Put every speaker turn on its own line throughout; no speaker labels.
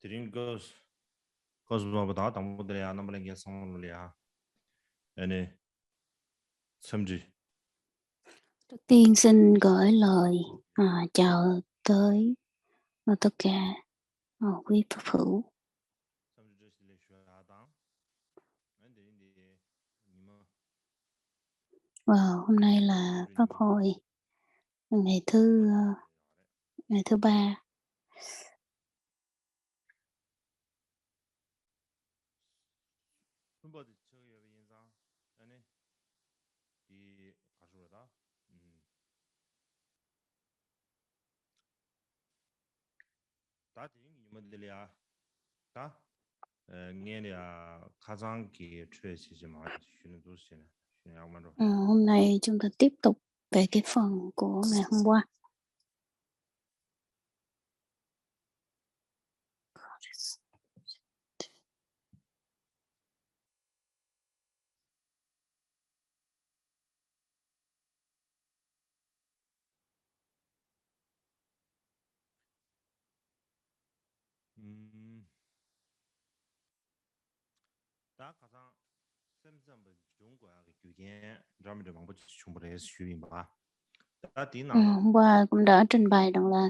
드린 것보다 당분들이 안 넘는 게 성물이야. 아니, 섬지.
Trước tiên xin gửi lời chào tới tất cả quý Phật hữu. Và hôm nay là Pháp hội ngày thứ ba. Hôm nay chúng ta tiếp tục về cái phần của ngày hôm qua. Hôm qua cũng đã trình bày rằng là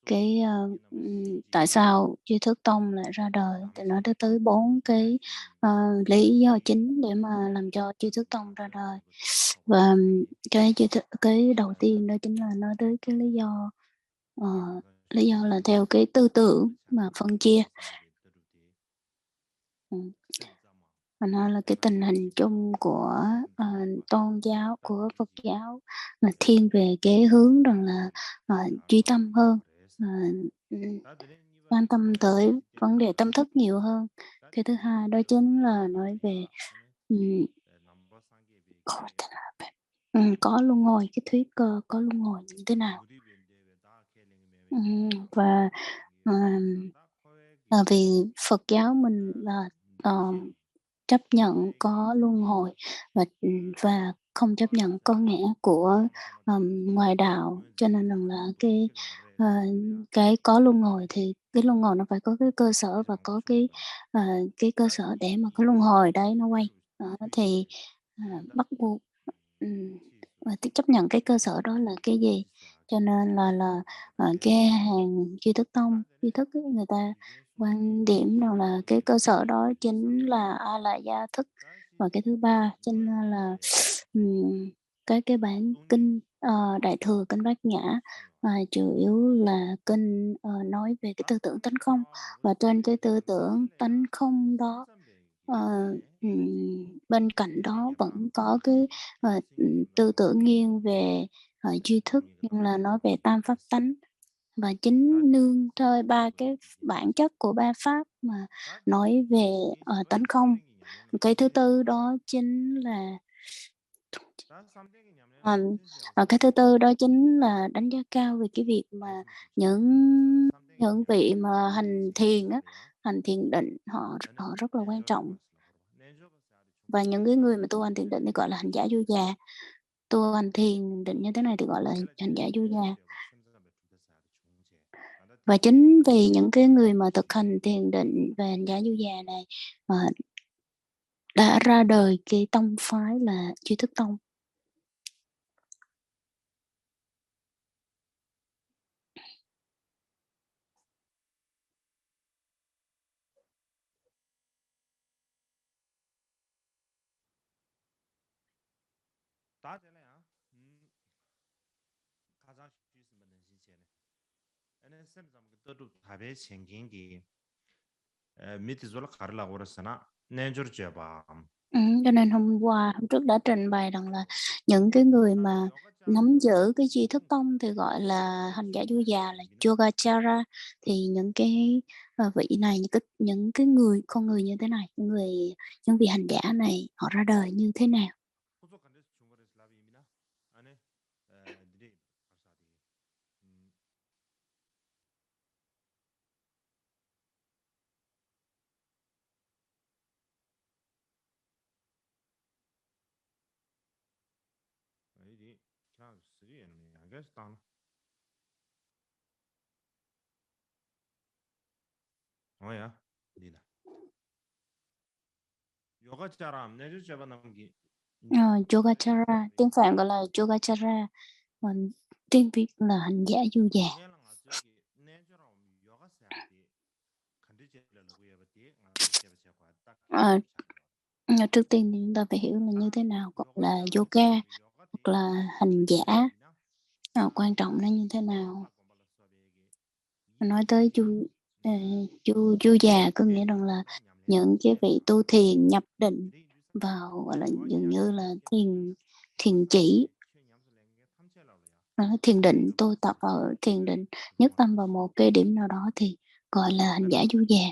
cái tại sao Duy Thức Tông lại ra đời, thì nói tới 4 cái lý do chính để mà làm cho Duy Thức Tông ra đời. Và cái đầu tiên đó chính là nói tới cái lý do là theo cái tư tưởng mà phân chia. Và nó là cái tình hình chung của tôn giáo, của Phật giáo là thiên về cái hướng rằng là duy tâm hơn, quan tâm tới vấn đề tâm thức nhiều hơn. Cái thứ hai đó chính là nói về có luân hồi, cái thuyết có luân hồi như thế nào. Và vì Phật giáo mình là chấp nhận có luân hồi và không chấp nhận có nghĩa của ngoại đạo, cho nên rằng là cái có luân hồi thì cái luân hồi nó phải có cái cơ sở và có cái cơ sở để mà cái luân hồi đấy nó quay. Thì bắt buộc và chấp nhận cái cơ sở đó là cái gì, cho nên là cái hàng Duy Thức Tông, Duy Thức người ta quan điểm rằng là cái cơ sở đó chính là A La Gia Thức. Và cái thứ ba chính là cái bản kinh Đại Thừa, kinh Bát Nhã, chủ yếu là kinh nói về cái tư tưởng tánh không, và trên cái tư tưởng tánh không đó bên cạnh đó vẫn có cái tư tưởng nghiêng về duy thức, nhưng là nói về tam pháp tánh, và chính nương theo ba cái bản chất của ba pháp mà nói về tánh không. Cái thứ tư đó chính là cái thứ tư đó chính là đánh giá cao về cái việc mà những vị mà hành thiền á, hành thiền định, họ rất là quan trọng. Và những cái người mà tu hành thiền định thì gọi là hành giả du già, tu hành thiền định như thế này thì gọi là hành giả du già. Và chính vì những cái người mà thực hành thiền định và hành giả du già này đã ra đời cái tông phái là Duy Thức Tông. Cho nên hôm trước đã trình bày rằng là những cái người mà nắm giữ cái Duy Thức Tông thì gọi là hành giả du già, là Yogacara. Thì những cái vị này, những cái con người như thế này, những vị hành giả này họ ra đời như thế nào?
뭐야? 니나. 요가 자람 내주 잡아 남기.
Yogacara, tiếng Phạn gọi là Yogacara, còn tiếng Việt là hành giả du già.
녜랑 저기 내주로 요가 사야지. 컨디션을 구해봤지. 제가 제가 딱
Ờ, Trước tiên thì chúng ta phải hiểu là như thế nào gọi là yoga hoặc là hành giả, quan trọng nó như thế nào. Nói tới du già có nghĩa rằng là những cái vị tu thiền nhập định vào gọi là dường như là thiền chỉ, thiền định, tu tập ở thiền định, nhất tâm vào một cái điểm nào đó thì gọi là hành giả du già.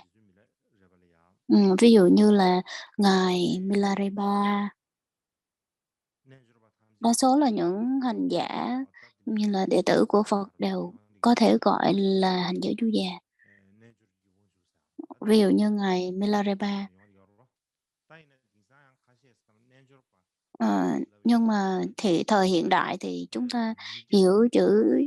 Ví dụ như là ngài Milarepa, đa số là những hành giả như là đệ tử của Phật đều có thể gọi là hành giả du già. Ví dụ như ngài Milarepa. Nhưng mà thì thời hiện đại thì chúng ta hiểu chữ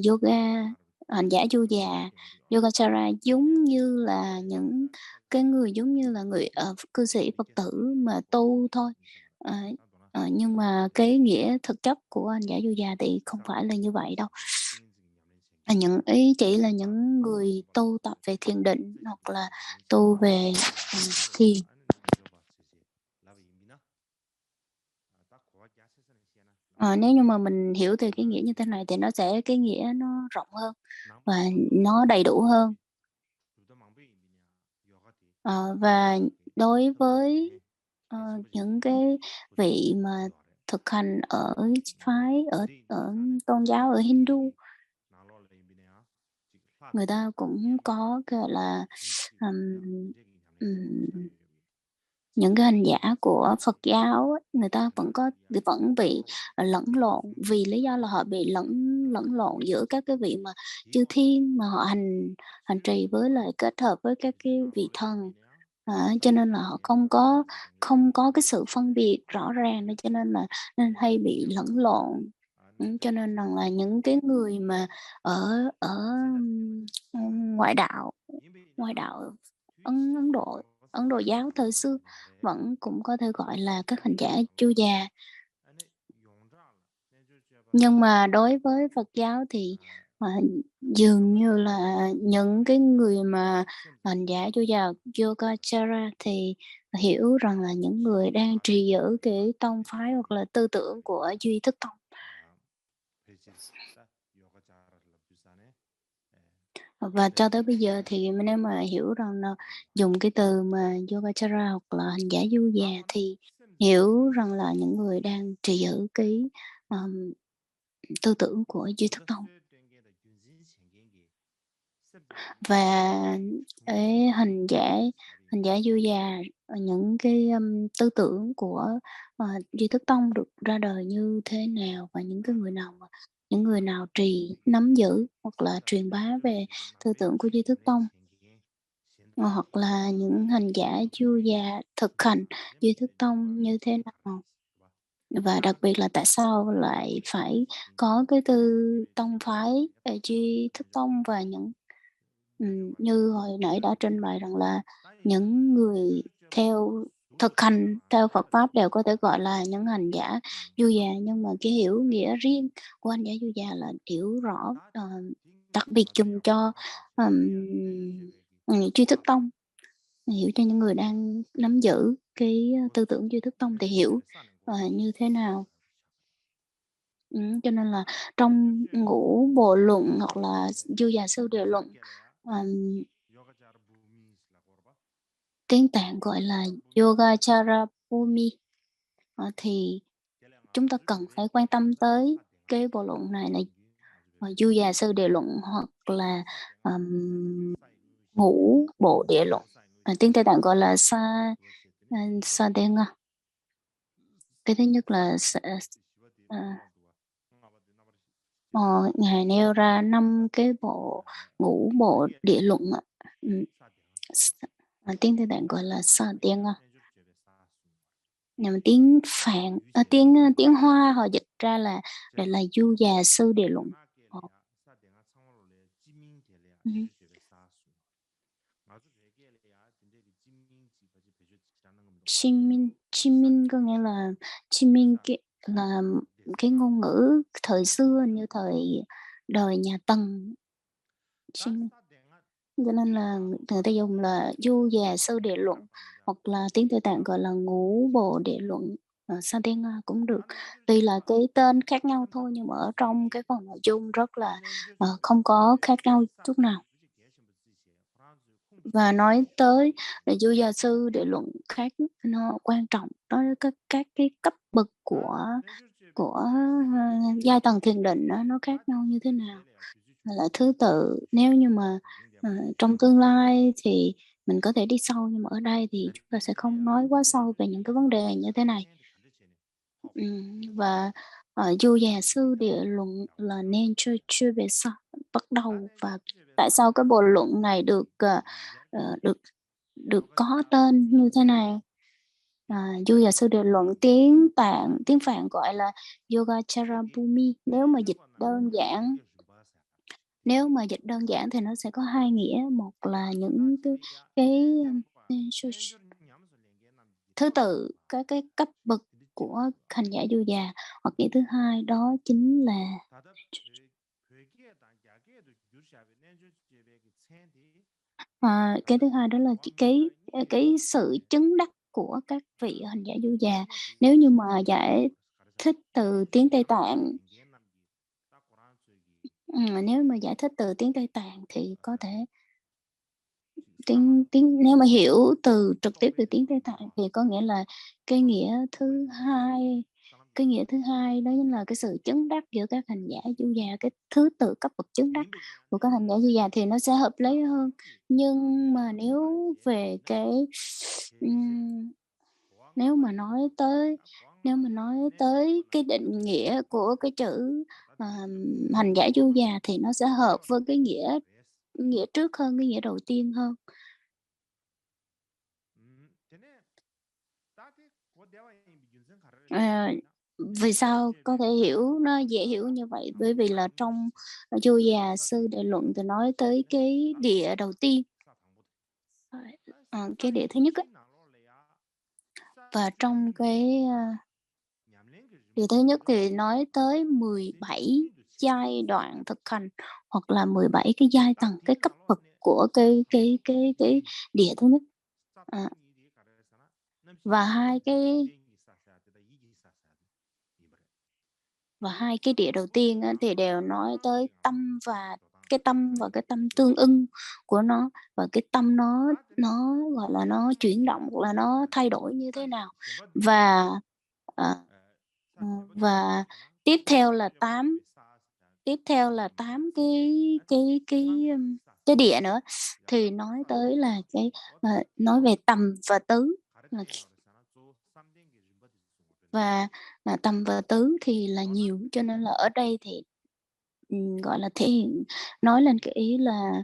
yoga, hành giả du già, Yogacara giống như là những cái người giống như là người cư sĩ Phật tử mà tu thôi. Nhưng mà cái nghĩa thực chất của hành giả du già thì không phải là như vậy đâu. Những ý chỉ là những người tu tập về thiền định hoặc là tu về thiền. Nếu như mà mình hiểu từ cái nghĩa như thế này thì nó sẽ cái nghĩa nó rộng hơn và nó đầy đủ hơn. Và đối với những cái vị mà thực hành ở phái ở tôn giáo ở Hindu, người ta cũng có gọi là những cái hành giả của Phật giáo ấy, người ta vẫn bị lẫn lộn vì lý do là họ bị lẫn lộn giữa các cái vị mà chư thiên mà họ hành trì với lại kết hợp với các cái vị thần. Cho nên là họ không có cái sự phân biệt rõ ràng, cho nên hay bị lẫn lộn. Cho nên rằng là những cái người mà ở ngoại đạo Ấn Độ giáo thời xưa vẫn cũng có thể gọi là các hành giả chu già. Nhưng mà đối với Phật giáo thì dường như là những cái người mà hành giả chu già Yogacara thì hiểu rằng là những người đang trì giữ cái tông phái hoặc là tư tưởng của Duy Thức Tông. Và cho tới bây giờ thì nếu mà hiểu rằng là dùng cái từ mà Yogacara hoặc là hành giả du già thì hiểu rằng là những người đang trì giữ cái tư tưởng của Duy Thức Tông. Và cái hành giả du già, những cái tư tưởng của Duy Thức Tông được ra đời như thế nào, và những người nào nắm giữ hoặc là truyền bá về tư tưởng của Duy Thức Tông, hoặc là những hành giả du già thực hành Duy Thức Tông như thế nào, và đặc biệt là tại sao lại phải có cái tông phái Duy Thức Tông, và những như hồi nãy đã trình bày rằng là những người thực hành theo Phật pháp đều có thể gọi là những hành giả du già, nhưng mà cái hiểu nghĩa riêng của hành giả du già là hiểu rõ, đặc biệt dùng cho Duy Thức Tông, hiểu cho những người đang nắm giữ cái tư tưởng Duy Thức Tông thì hiểu như thế nào. Cho nên là trong ngũ bộ luận hoặc là dư già sư địa luận, tiếng Tạng gọi là Yogacara Bhumi, thì chúng ta cần phải quan tâm tới cái bộ luận này là dư già sư địa luận hoặc là ngũ bộ địa luận. Tiếng Tây Tạng gọi là Sadenga. Cái thứ nhất là Ngài nêu ra 5 cái ngũ bộ địa luận. Tiếng Tây Tạng gọi là Sadenga. Tiếng Phạn, tiếng Hoa họ dịch ra là du già sư địa luận. Chimin có nghĩa là Chimin là cái ngôn ngữ thời xưa như thời đời nhà Tần. Chimin. Cho nên là người ta dùng là Du Già Sư Địa Luận, hoặc là tiếng Tây Tạng gọi là Ngũ Bộ Địa Luận, sang tiếng Nga cũng được. Tuy là cái tên khác nhau thôi nhưng mà ở trong cái phần nội dung rất là không có khác nhau chút nào. Và nói tới là Du Gia Sư Địa Luận khác nó quan trọng, đó là các cái cấp bậc của giai tầng thiền định nó khác nhau như thế nào, là thứ tự. Nếu như mà trong tương lai thì mình có thể đi sâu, nhưng mà ở đây thì chúng ta sẽ không nói quá sâu về những cái vấn đề như thế này. Và Du Già Sư Địa Luận là nên chưa về sau bắt đầu, và tại sao cái bộ luận này được được có tên như thế này. Du Già Sư Địa Luận tiếng Phạn gọi là Yogacara Bhumi. Nếu mà dịch đơn giản thì nó sẽ có hai nghĩa. Một là những cái thứ tự, các cái cấp bậc của hành giả Du Già, hoặc nghĩa thứ hai đó chính là cái thứ hai đó là cái sự chứng đắc của các vị hành giả Du Già. Nếu như mà giải thích từ tiếng Tây Tạng, nếu mà giải thích từ tiếng Tây Tạng thì có thể nếu mà hiểu trực tiếp từ tiếng Tây Tạng thì có nghĩa là cái nghĩa thứ hai đó chính là cái sự chứng đắc giữa các hành giả Du Già, cái thứ tự cấp bậc chứng đắc của các hành giả Du Già thì nó sẽ hợp lý hơn. Nhưng mà nếu về nếu mà nói tới cái định nghĩa của cái chữ hành giả Du Già thì nó sẽ hợp với cái nghĩa trước hơn, cái nghĩa đầu tiên hơn. Vì sao có thể hiểu nó dễ hiểu như vậy? Bởi vì là trong Du Già Sư Địa Luận thì nói tới cái địa đầu tiên, cái địa thứ nhất á. Và trong cái địa thứ nhất thì nói tới 17 giai đoạn thực hành, hoặc là 17 cái giai tầng, cái cấp bậc của cái địa thứ nhất. Và hai cái địa đầu tiên thì đều nói tới tâm và cái tâm tương ưng của nó, và cái tâm nó gọi là nó chuyển động, hoặc là nó thay đổi như thế nào. Và và tiếp theo là 8 cái địa nữa, thì nói tới là nói về tầm và tứ. Và tầm và tứ thì là nhiều, cho nên là ở đây thì gọi là thể hiện, nói lên cái ý là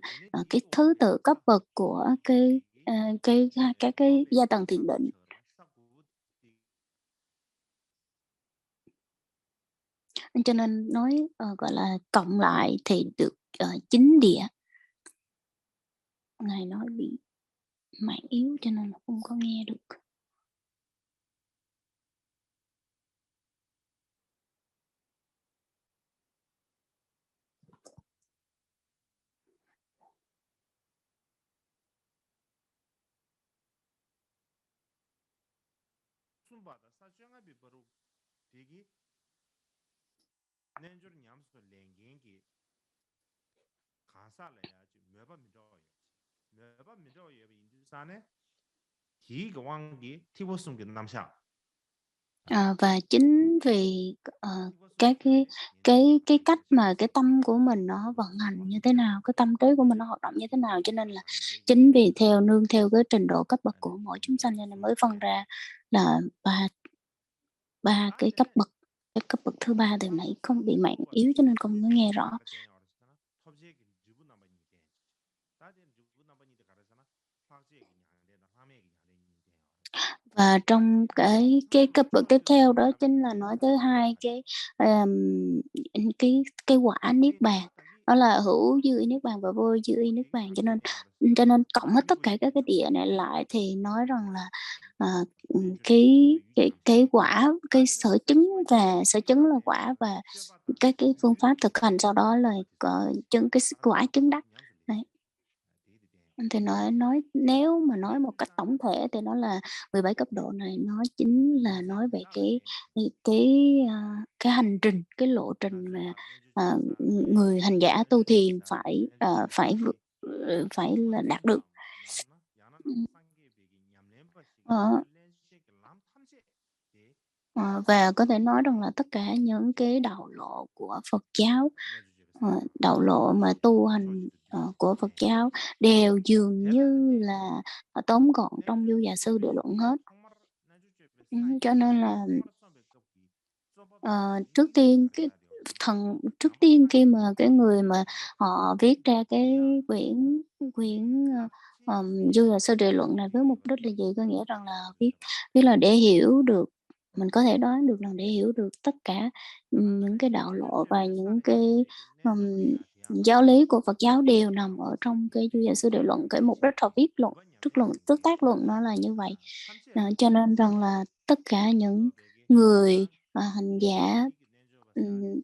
cái thứ tự cấp bậc của các cái giai tầng thiền định. Cho nên nói gọi là cộng lại thì được 9 địa. Ngài nói bị mạng yếu cho nên là không có nghe được. Và chính vì cái cách mà cái tâm của mình nó vận hành như thế nào, cái tâm trí của mình nó hoạt động như thế nào, cho nên là chính vì nương theo cái trình độ cấp bậc của mỗi chúng sanh, cho nên mới phân ra là ba cái cấp bậc. Cái cấp bậc thứ ba thì nãy không bị mạng yếu cho nên không có nghe rõ. Và trong cái cấp bậc tiếp theo đó chính là nói tới hai cái quả niết bàn. đó là hữu dư y niết bàn và vô dư y niết bàn, cho nên cộng hết tất cả các cái địa này lại thì nói rằng là, ờ, cái quả, cái sở chứng và sở chứng là quả và cái phương pháp thực hành sau đó là chứng cái quả chứng đắc. Đấy. Thì nói nếu mà nói một cách tổng thể thì nó là 17 cấp độ này nó chính là nói về cái hành trình, cái lộ trình mà, người hành giả tu thiền phải là đạt được. Ừm, ờ, và có thể nói rằng là tất cả những cái đạo lộ của Phật giáo, đạo lộ mà tu hành, của Phật giáo đều dường như là, tóm gọn trong Du Già Sư Địa Luận hết. Cho nên là, trước tiên khi mà cái người mà họ viết ra cái quyển quyển, Du Già Sư Địa Luận này với mục đích là gì? Có nghĩa rằng là viết viết là để hiểu được, mình có thể đoán được là để hiểu được tất cả, những cái đạo lộ và những cái, giáo lý của Phật giáo đều nằm ở trong cái Du Già Sư Địa Luận. Cái mục đích họ viết trước tác luận nó là như vậy. Cho nên rằng là tất cả những người, hành giả,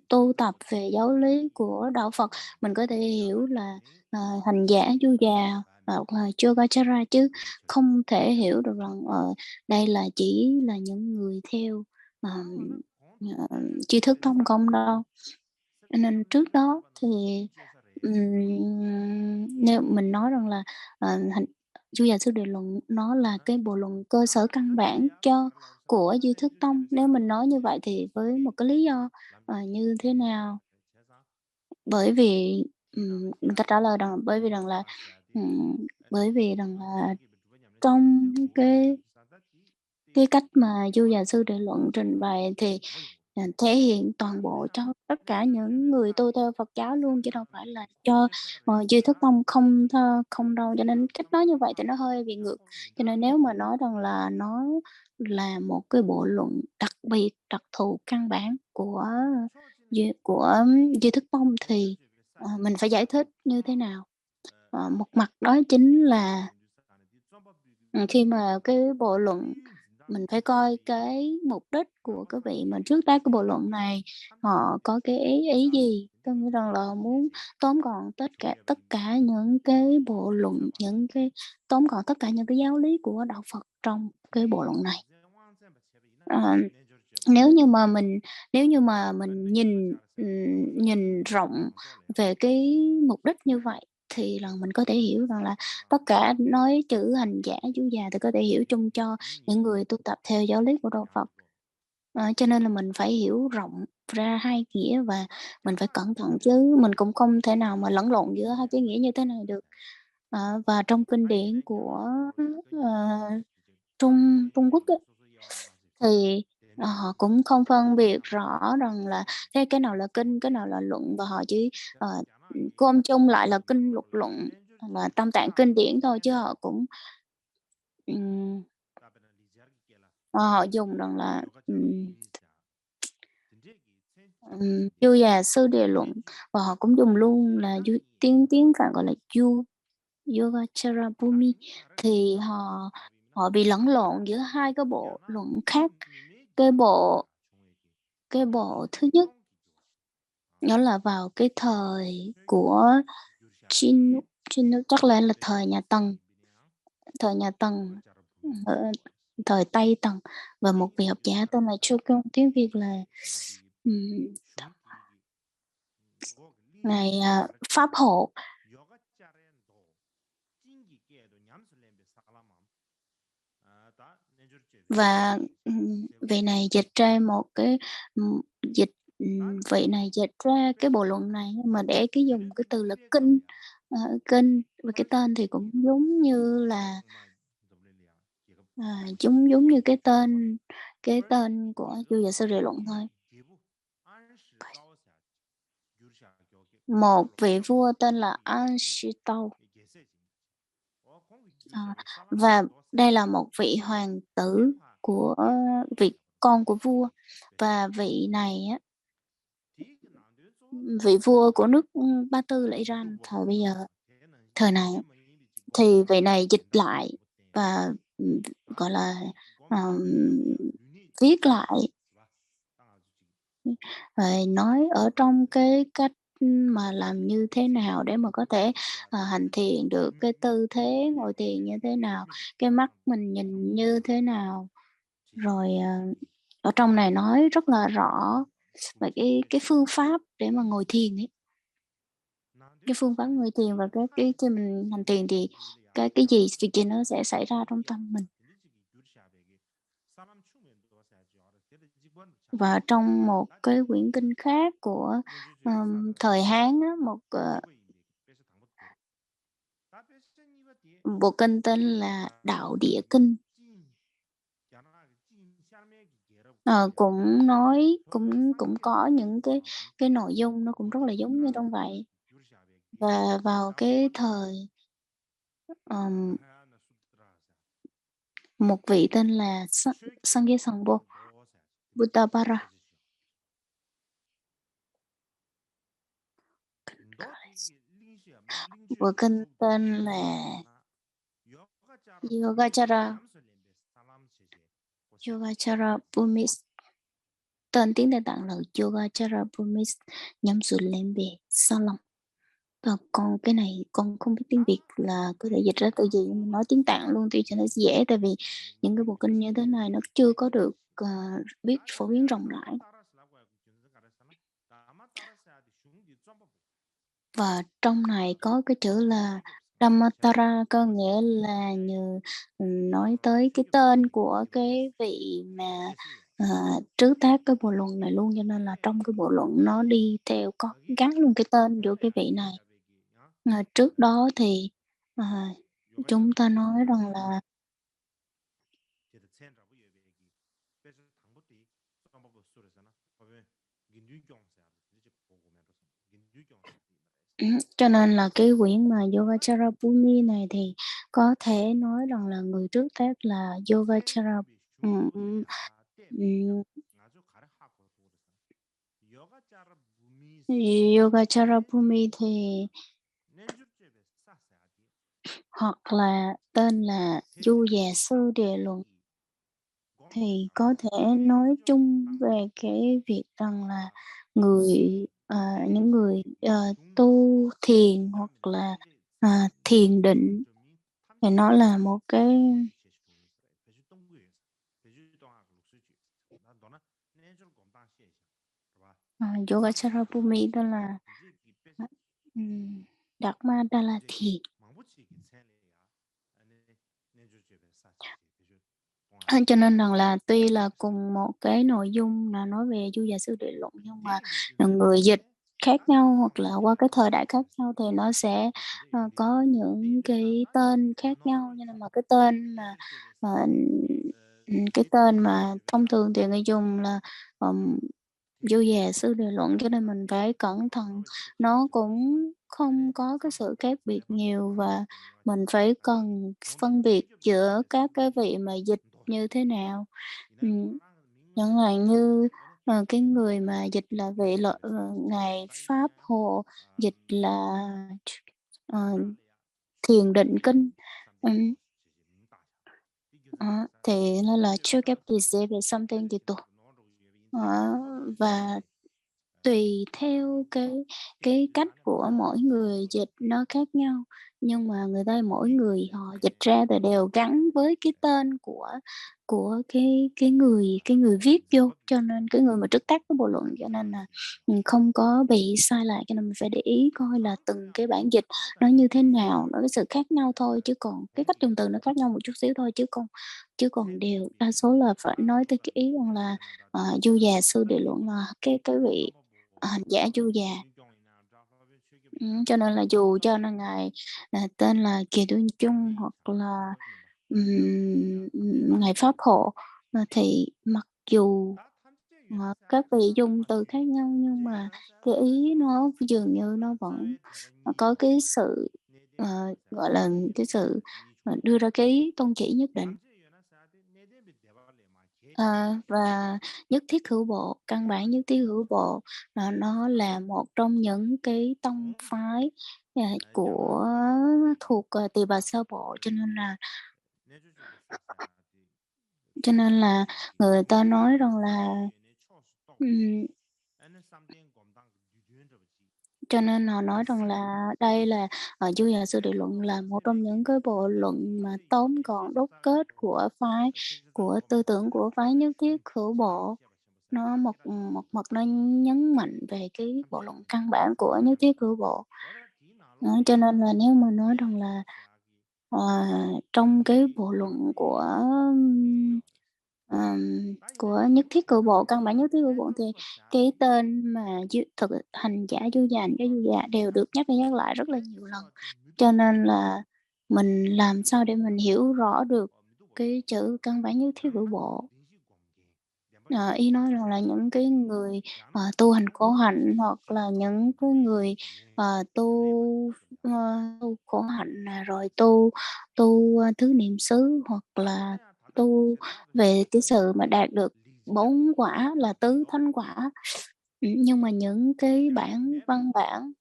tu tập về giáo lý của đạo Phật, mình có thể hiểu là, hành giả Du Già hoặc là Yogacara, chứ không thể hiểu được rằng, đây là chỉ là những người theo, tri thức thông công đâu. Cho nên trước đó thì, nếu mình nói rằng là, hành Du Già Sư Địa Luận nó là cái bộ luận cơ sở căn bản của Duy Thức Tông. Nếu mình nói như vậy thì với một cái lý do, như thế nào? Bởi vì, người ta trả lời rằng ừm, bởi vì rằng là trong cái cách mà Du Già Sư Địa Luận trình bày thì, thể hiện toàn bộ cho tất cả những người tu theo Phật giáo luôn, chứ đâu phải là cho, Duy Thức Tông không đâu, cho nên cách nói như vậy thì nó hơi bị ngược. Cho nên nếu mà nói rằng là nó là một cái bộ luận đặc biệt, đặc thù, căn bản của Duy Thức Tông thì, mình phải giải thích như thế nào? Một mặt đó chính là, khi mà cái bộ luận mình phải coi cái mục đích của cái vị mà trước tác cái bộ luận này, họ có cái ý ý gì. Có nghĩa rằng là muốn tóm gọn tất cả những cái bộ luận, tóm gọn tất cả những cái giáo lý của đạo Phật trong cái bộ luận này. Ờ, nếu như mà mình nhìn rộng về cái mục đích như vậy thì là mình có thể hiểu rằng là tất cả nói chữ hành giả chú già thì có thể hiểu chung cho những người tu tập theo giáo lý của đạo Phật. Cho nên là mình phải hiểu rộng ra hai nghĩa và mình phải cẩn thận chứ mình cũng không thể nào mà lẫn lộn giữa hai cái nghĩa như thế này được. Và trong kinh điển của, ờ, Trung Quốc á, thì, họ cũng không phân biệt rõ rằng là cái nào là kinh, cái nào là luận và họ chỉ, gom chung lại là kinh, luật, luận, là Tam Tạng kinh điển thôi chứ họ cũng, ừm, họ dùng rằng là, Du Già Sư Địa Luận và họ cũng dùng luôn là tiếng tiếng Phạn gọi là Yogacara Bhumi, thì họ họ bị lẫn lộn giữa hai cái bộ luận khác. Cái bộ cái bộ thứ nhất đó là vào cái thời của Chin Chin chắc là thời nhà Tần, ờ, thời Tây Tần và một vị học giả tên là Chogyam, tiếng Việt là, ừm, ngài, Pháp Hộ. Và, vị này dịch ra một cái, dịch vị này dịch ra cái bộ luận này nhưng mà để dùng cái từ là kinh và cái tên thì cũng giống như là, giống như cái tên của Du Giả Sư Địa Luận thôi. Một vị vua tên là An Shi Tâu, và đây là một vị hoàng tử của vị con của vua và vị này á vị vua của nước, Ba Tư là Iran thời bây giờ, thời này á, thì vị này dịch lại và, gọi là, ờm, viết lại, nói ở trong cái cách, mà làm như thế nào để mà có thể, hành thiền được, cái tư thế ngồi thiền như thế nào, cái mắt mình nhìn như thế nào. Rồi, ở trong này nói rất là rõ về cái phương pháp để mà ngồi thiền ấy, cái phương pháp ngồi thiền và cái khi mình hành thiền thì cái gì, việc gì nó sẽ xảy ra trong tâm mình. Và trong một cái quyển kinh khác của, thời Hán á, bộ kinh tên là Đạo Địa Kinh, cũng nói cũng có những cái nội dung nó cũng rất là giống như trong vậy. Và vào cái thời, ờm, một vị tên là Sanghesangpo Buddhabara, bộ kinh tên là Yogacara Yogacara Buddhist, tên tiếng Tây Tạng là Yogacara Buddhist Nhâm Sự Lembe Salom. Còn cái này con không biết tiếng Việt là có thể dịch ra từ gì, nhưng mình nói tiếng Tạng luôn tuy cho nó dễ, tại vì những cái bộ kinh như thế này nó chưa có được, biết phổ biến rộng rãi. Và trong này có cái chữ là Dhammatara, có nghĩa là nói tới cái tên của cái vị mà, trứ tác cái bộ luận này luôn, cho nên là trong cái bộ luận nó đi theo có gắn luôn cái tên của cái vị này. Trước đó thì, chúng ta nói rằng là cho nên là cái quyển mà Yogacara Bhumi này thì có thể nói rằng là người trước tác là Yogacara, ừm, ừm, ừm, Yogacara Bhumi thì hoặc là tên là Du Già Sư Địa Luận, thì có thể nói chung về cái việc rằng là những người, tu thiền hoặc là, thiền định thì nó là một cái, Yogacara Bhumi tức là, ừm, Dharma Đa Thiền. Cho nên rằng là tuy là cùng một cái nội dung là nói về Du Già Sư Địa Luận, nhưng mà, người dịch khác nhau hoặc là qua cái thời đại khác nhau thì nó sẽ, có những cái tên khác nhau. Cho nên mà ờ, cái tên mà thông thường thì người dùng là, ừm, Du Già Sư Địa Luận, cho nên mình phải cẩn thận. Nó cũng không có cái sự khác biệt nhiều và mình phải cần phân biệt giữa các cái vị mà dịch như thế nào. Chẳng hạn như, cái người mà dịch là vị Ngài Pháp Hồ, dịch là ờ, Thiền Định Kinh, ừm, thì nó là Chögyam về something gitu. Và tùy theo cái cách của mỗi người dịch nó khác nhau, nhưng mà mỗi người họ dịch ra thì đều gắn với cái tên của cái người viết vô, cho nên cái người mà trước tác cái bộ luận, cho nên là, không có bị sai lạc, cho nên mình phải để ý coi là từng cái bản dịch nó như thế nào, nó cái sự khác nhau thôi, chứ còn cái cách dùng từ nó khác nhau một chút xíu thôi, chứ còn đều đa số là phải nói tới cái ý rằng là, Du Già Sư Địa Luận là cái vị hành giả Du Già. Cho nên là dù cho là Ngài, tên là Kiều Tương Chung hoặc là, Ngài Pháp Hộ, thì mặc dù, các vị dùng từ khác nhau nhưng mà cái ý nó dường như nó vẫn, có cái sự, gọi là, cái sự, đưa ra cái tôn chỉ nhất định. Và nhất thiết hữu bộ, căn bản nhất thiết hữu bộ, nó là một trong những cái tông phái, của thuộc, Tỳ Bà Sơ Bộ, cho nên là người ta nói rằng là, ừm, cho nên họ nói rằng là đây là, Du Già Sư Địa Luận là một trong những cái bộ luận mà tóm gọn đúc kết của tư tưởng của phái nhất thiết hữu bộ. Nó một mực nó nhấn mạnh về cái bộ luận căn bản của nhất thiết hữu bộ. Đó, cho nên là nếu mà nói rằng là, ờ, trong cái bộ luận của nhất thiết hữu bộ, căn bản nhất thiết hữu bộ thì cái tên mà thực hành giả, hành giả du già đều được nhắc lại rất là nhiều lần. Cho nên là mình làm sao để mình hiểu rõ được cái chữ căn bản nhất thiết hữu bộ. Ý nói rằng là những cái người, tu hành khổ hạnh hoặc là những cái người, tu khổ hạnh nè, rồi thứ niệm xứ hoặc là tu về cái sự mà đạt được 4 quả là tứ thánh quả. Nhưng mà những cái văn bản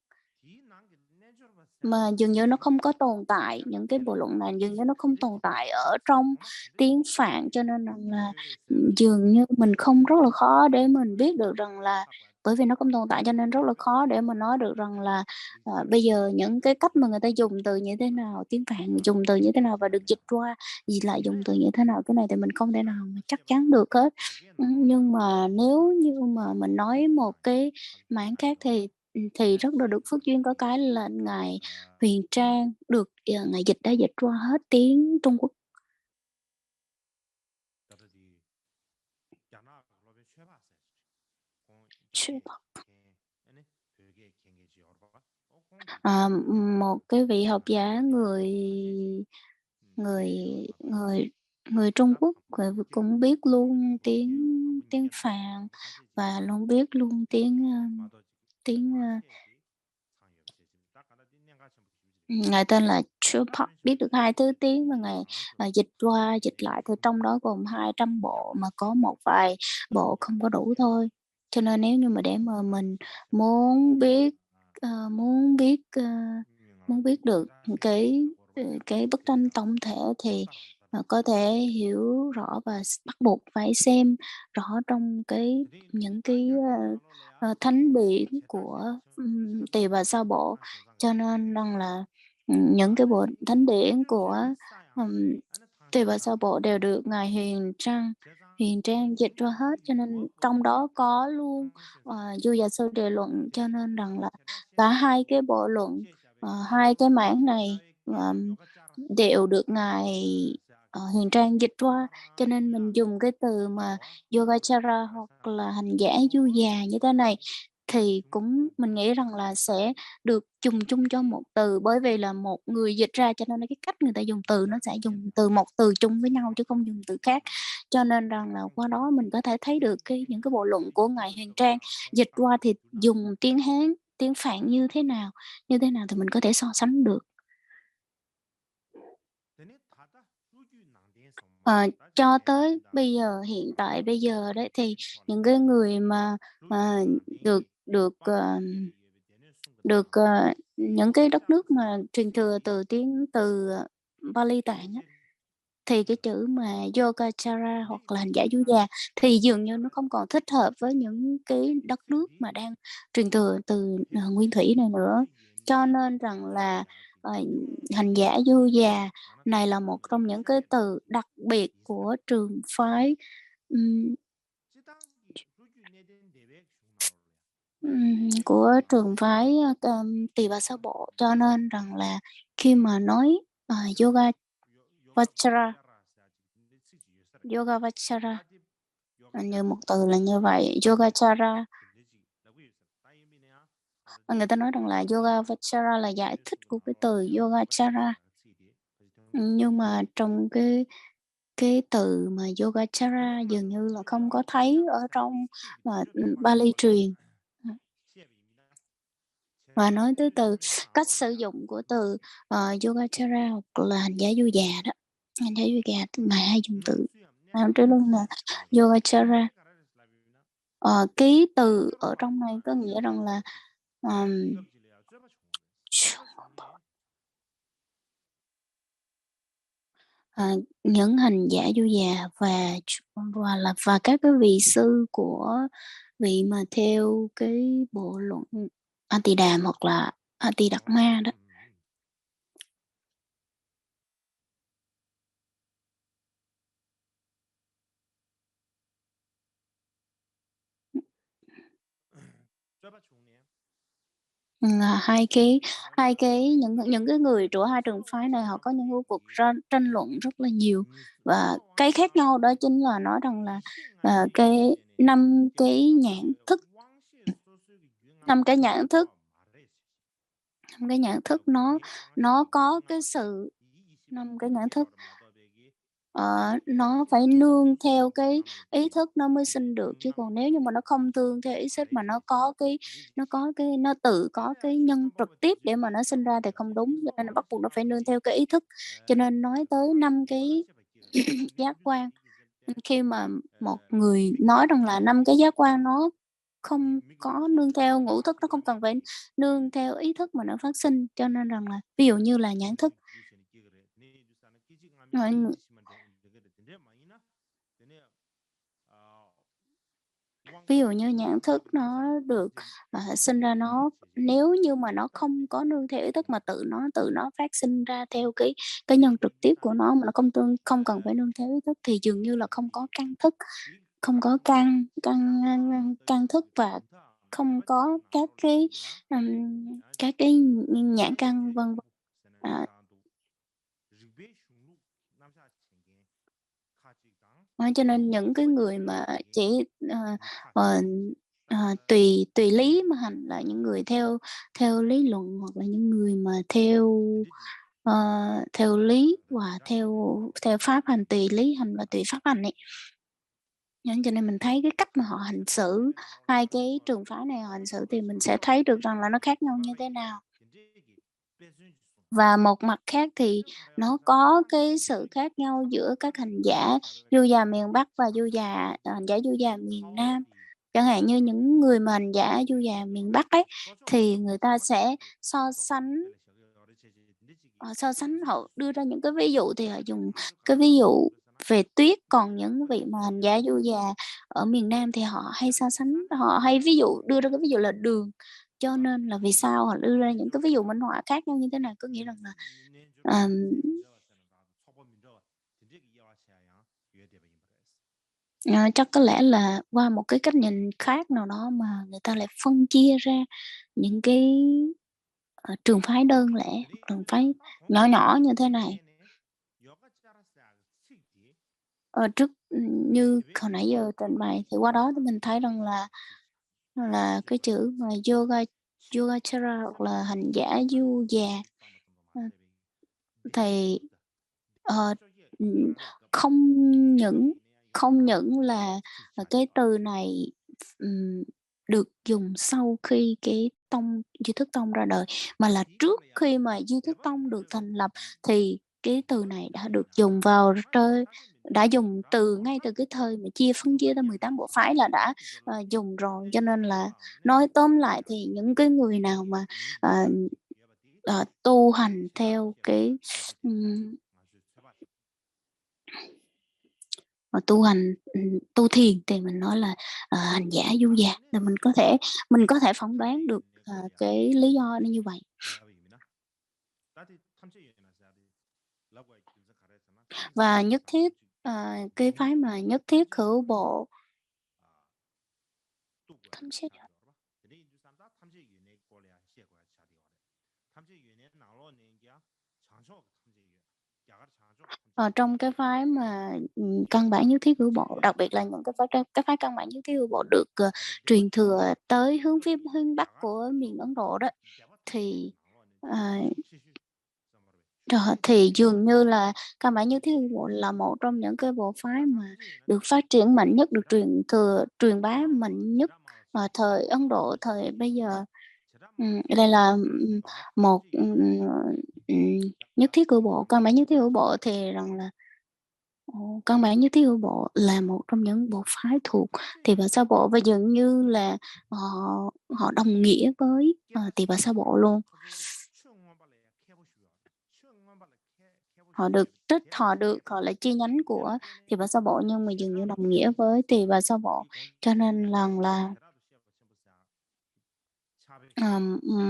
mà dường như nó không có tồn tại, những cái bộ luận này dường như nó không tồn tại ở trong tiếng Phạn, cho nên rằng là, dường như mình không rất là khó để mình biết được rằng là bởi vì nó không tồn tại cho nên rất là khó để mà nói được rằng là, bây giờ những cái cách mà người ta dùng từ như thế nào, tiếng Phạn dùng từ như thế nào và được dịch qua gì lại dùng từ như thế nào, cái này thì mình không thể nào mà chắc chắn được hết. Nhưng mà nếu như mà mình nói một cái mảng khác thì rất là được phước duyên có cái là Ngài Huyền Trang được, Ngài đã dịch qua hết tiếng Trung Quốc. Một cái vị học giả người người người người Trung Quốc, người cũng biết luôn tiếng tiếng Phạn và luôn biết luôn tiếng, Ngài tên là Chu Park, biết được 2 thứ tiếng và Ngài, dịch qua dịch lại thì trong đó gồm 200 bộ mà có một vài bộ không có đủ thôi. Cho nên nếu như mà để mà mình muốn biết, muốn biết, muốn biết được cái bức tranh tổng thể thì, có thể hiểu rõ và bắt buộc phải xem rõ trong những cái, thánh điển của, Tỳ Bà Sa Bộ. Cho nên rằng là, những cái bộ thánh điển của, ừm, Tỳ Bà Sa Bộ đều được Ngài Huyền Trang dịch ra hết, cho nên trong đó có luôn, Du Già Sư Đề Luận, cho nên rằng là cả hai cái bộ luận, hai cái mảng này, đều được Ngài, Huyền Trang dịch qua, cho nên mình dùng cái từ mà Yogacara hoặc là hành giả du già như thế này thì cũng mình nghĩ rằng là sẽ được dùng chung cho một từ, bởi vì là một người dịch ra cho nên là cái cách người ta dùng từ nó sẽ dùng một từ chung với nhau chứ không dùng từ khác. Cho nên rằng là qua đó mình có thể thấy được những cái bộ luận của Ngài Huyền Trang dịch qua thì dùng tiếng Hán, tiếng Phạn như thế nào thì mình có thể so sánh được. Cho tới bây giờ, hiện tại bây giờ đấy thì những cái người mà, được được, những cái đất nước mà truyền thừa từ Pali Tạng á, thì cái chữ mà Yogacara hoặc là hành giả du già thì dường như nó không còn thích hợp với những cái đất nước mà đang truyền thừa từ, nguyên thủy này nữa. Cho nên rằng là, ờ, hành giả du già này là một trong những cái từ đặc biệt của trường phái, ừm, của trường phái, Tỳ Bà Sa Bộ. Cho nên rằng là khi mà nói, Yoga Vajra Yoga Vajra, như một từ là như vậy, Yogacara. Người ta nói rằng là Yoga Vajra là giải thích của cái từ Yogacara. Nhưng mà trong cái từ mà Yogacara dường như là không có thấy ở trong, Pali truyền. Và nói tới cách sử dụng của từ, Yogacara hoặc là hành giả du già đó, hành giả du già mà hay dùng từ trên lưng là Yogacara. Ký từ ở trong này có nghĩa rằng là những hành giả du già và các cái vị sư của vị mà theo cái bộ luận A Tỳ Đàm hoặc là A Tỳ Đạt Ma đó. Hai cái những cái người của hai trường phái này họ có những cái cuộc tranh luận rất là nhiều, và cái khác nhau đó chính là nói rằng là cái 5 cái nhãn thức 5 cái nhãn thức 5 cái nhãn thức nó có cái sự 5 cái nhãn thức nó phải nương theo cái ý thức nó mới sinh được, chứ còn nếu như mà nó không tương theo ý thức mà nó tự có cái nhân trực tiếp để mà nó sinh ra thì không đúng, cho nên là bắt buộc nó phải nương theo cái ý thức. Cho nên nói tới 5 cái giác quan, khi mà một người nói rằng là 5 cái giác quan nó không có nương theo ngũ thức, nó không cần phải nương theo ý thức mà nó phát sinh, cho nên rằng là ví dụ như là nhãn thức. Ví dụ như nhãn thức nó được sinh ra, nếu như mà nó không có nương theo ý thức mà tự nó phát sinh ra theo cái nhân trực tiếp của nó, mà nó không cần phải nương theo ý thức thì dường như là không có căn thức, không có căn thức, và không có các cái nhãn căn vân vân. Cho nên những cái người mà chỉ tùy lý mà hành là những người theo lý luận, hoặc là những người mà theo lý và theo pháp hành, tùy lý hành và tùy pháp hành ấy. Cho nên mình thấy cái cách mà họ hành xử, hai cái trường phái này họ hành xử thì mình sẽ thấy được rằng là nó khác nhau như thế nào. Và một mặt khác thì nó có cái sự khác nhau giữa các hành giả du già miền Bắc và hành giả du già miền Nam. Chẳng hạn như những người mà hành giả du già miền Bắc ấy, thì người ta sẽ so sánh, họ đưa ra những cái ví dụ thì họ dùng cái ví dụ về tuyết, còn những vị mà hành giả du già ở miền Nam thì họ hay so sánh, họ hay đưa ra cái ví dụ là đường. Cho nên là vì sao họ đưa ra những cái ví dụ minh họa khác nhau như thế này, có nghĩa rằng là chắc có lẽ là qua một cái cách nhìn khác nào đó mà người ta lại phân chia ra những cái trường phái đơn lẻ, trường phái nhỏ nhỏ như thế này. Như hồi nãy giờ trình bày thì qua đó thì mình thấy rằng là cái chữ mà Yogacara hoặc là hành giả du già thì không những là cái từ này được dùng sau khi cái Duy Thức Tông ra đời, mà là trước khi mà Duy Thức Tông được thành lập thì cái từ này đã dùng ngay từ cái thời mà phân chia ra 18 bộ phái là đã dùng rồi. Cho nên là nói tóm lại thì những cái người nào mà tu hành theo cái tu thiền thì mình nói là hành giả du già, thì mình có thể phỏng đoán được cái lý do như vậy. Và nhất thiết cái phái mà nhất thiết hữu bộ ở trong cái phái mà căn bản nhất thiết hữu bộ, đặc biệt là những cái phái căn bản nhất thiết hữu bộ được truyền thừa tới hướng Bắc của miền Ấn Độ đó, thì dường như là căn bản nhất thiết hữu bộ là một trong những cái bộ phái mà được phát triển mạnh nhất, được truyền bá mạnh nhất ở thời Ấn Độ thời bây giờ. Đây là một nhất thiết hữu bộ, căn bản nhất thiết hữu bộ thì rằng là Ồ, căn bản nhất thiết hữu bộ là một trong những bộ phái thuộc Tỳ Bà Sa Bộ và dường như là họ họ đồng nghĩa với, Tỳ Bà Sa Bộ luôn. Họ là chi nhánh của Tỳ Bà Sa Bộ nhưng mà dường như đồng nghĩa với Tỳ Bà Sa Bộ, cho nên rằng là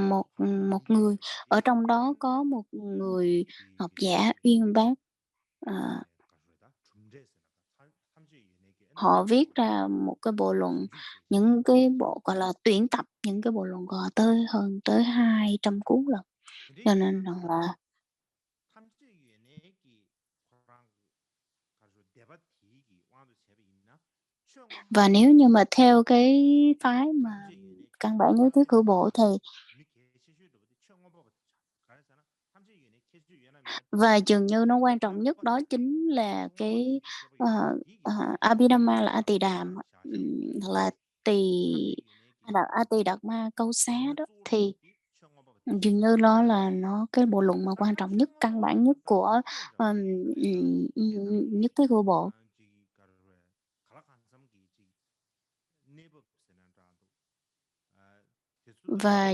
một một người ở trong đó có một người học giả uyên bác, ờ, họ viết ra một cái bộ luận, những cái bộ, gọi là, tuyển tập những cái bộ luận gò tới hơn tới 200 cuốn lận, cho nên rằng là và nếu như mà theo cái phái mà căn bản nhất thiết hữu bộ thì và dường như nó quan trọng nhất đó chính là cái, Abhidhamma là A Tỳ Đàm là Tỳ A Tỳ Đạt Ma Câu Xá đó, thì dường như nó cái bộ luận mà quan trọng nhất, căn bản nhất của, nhất thiết hữu bộ. Và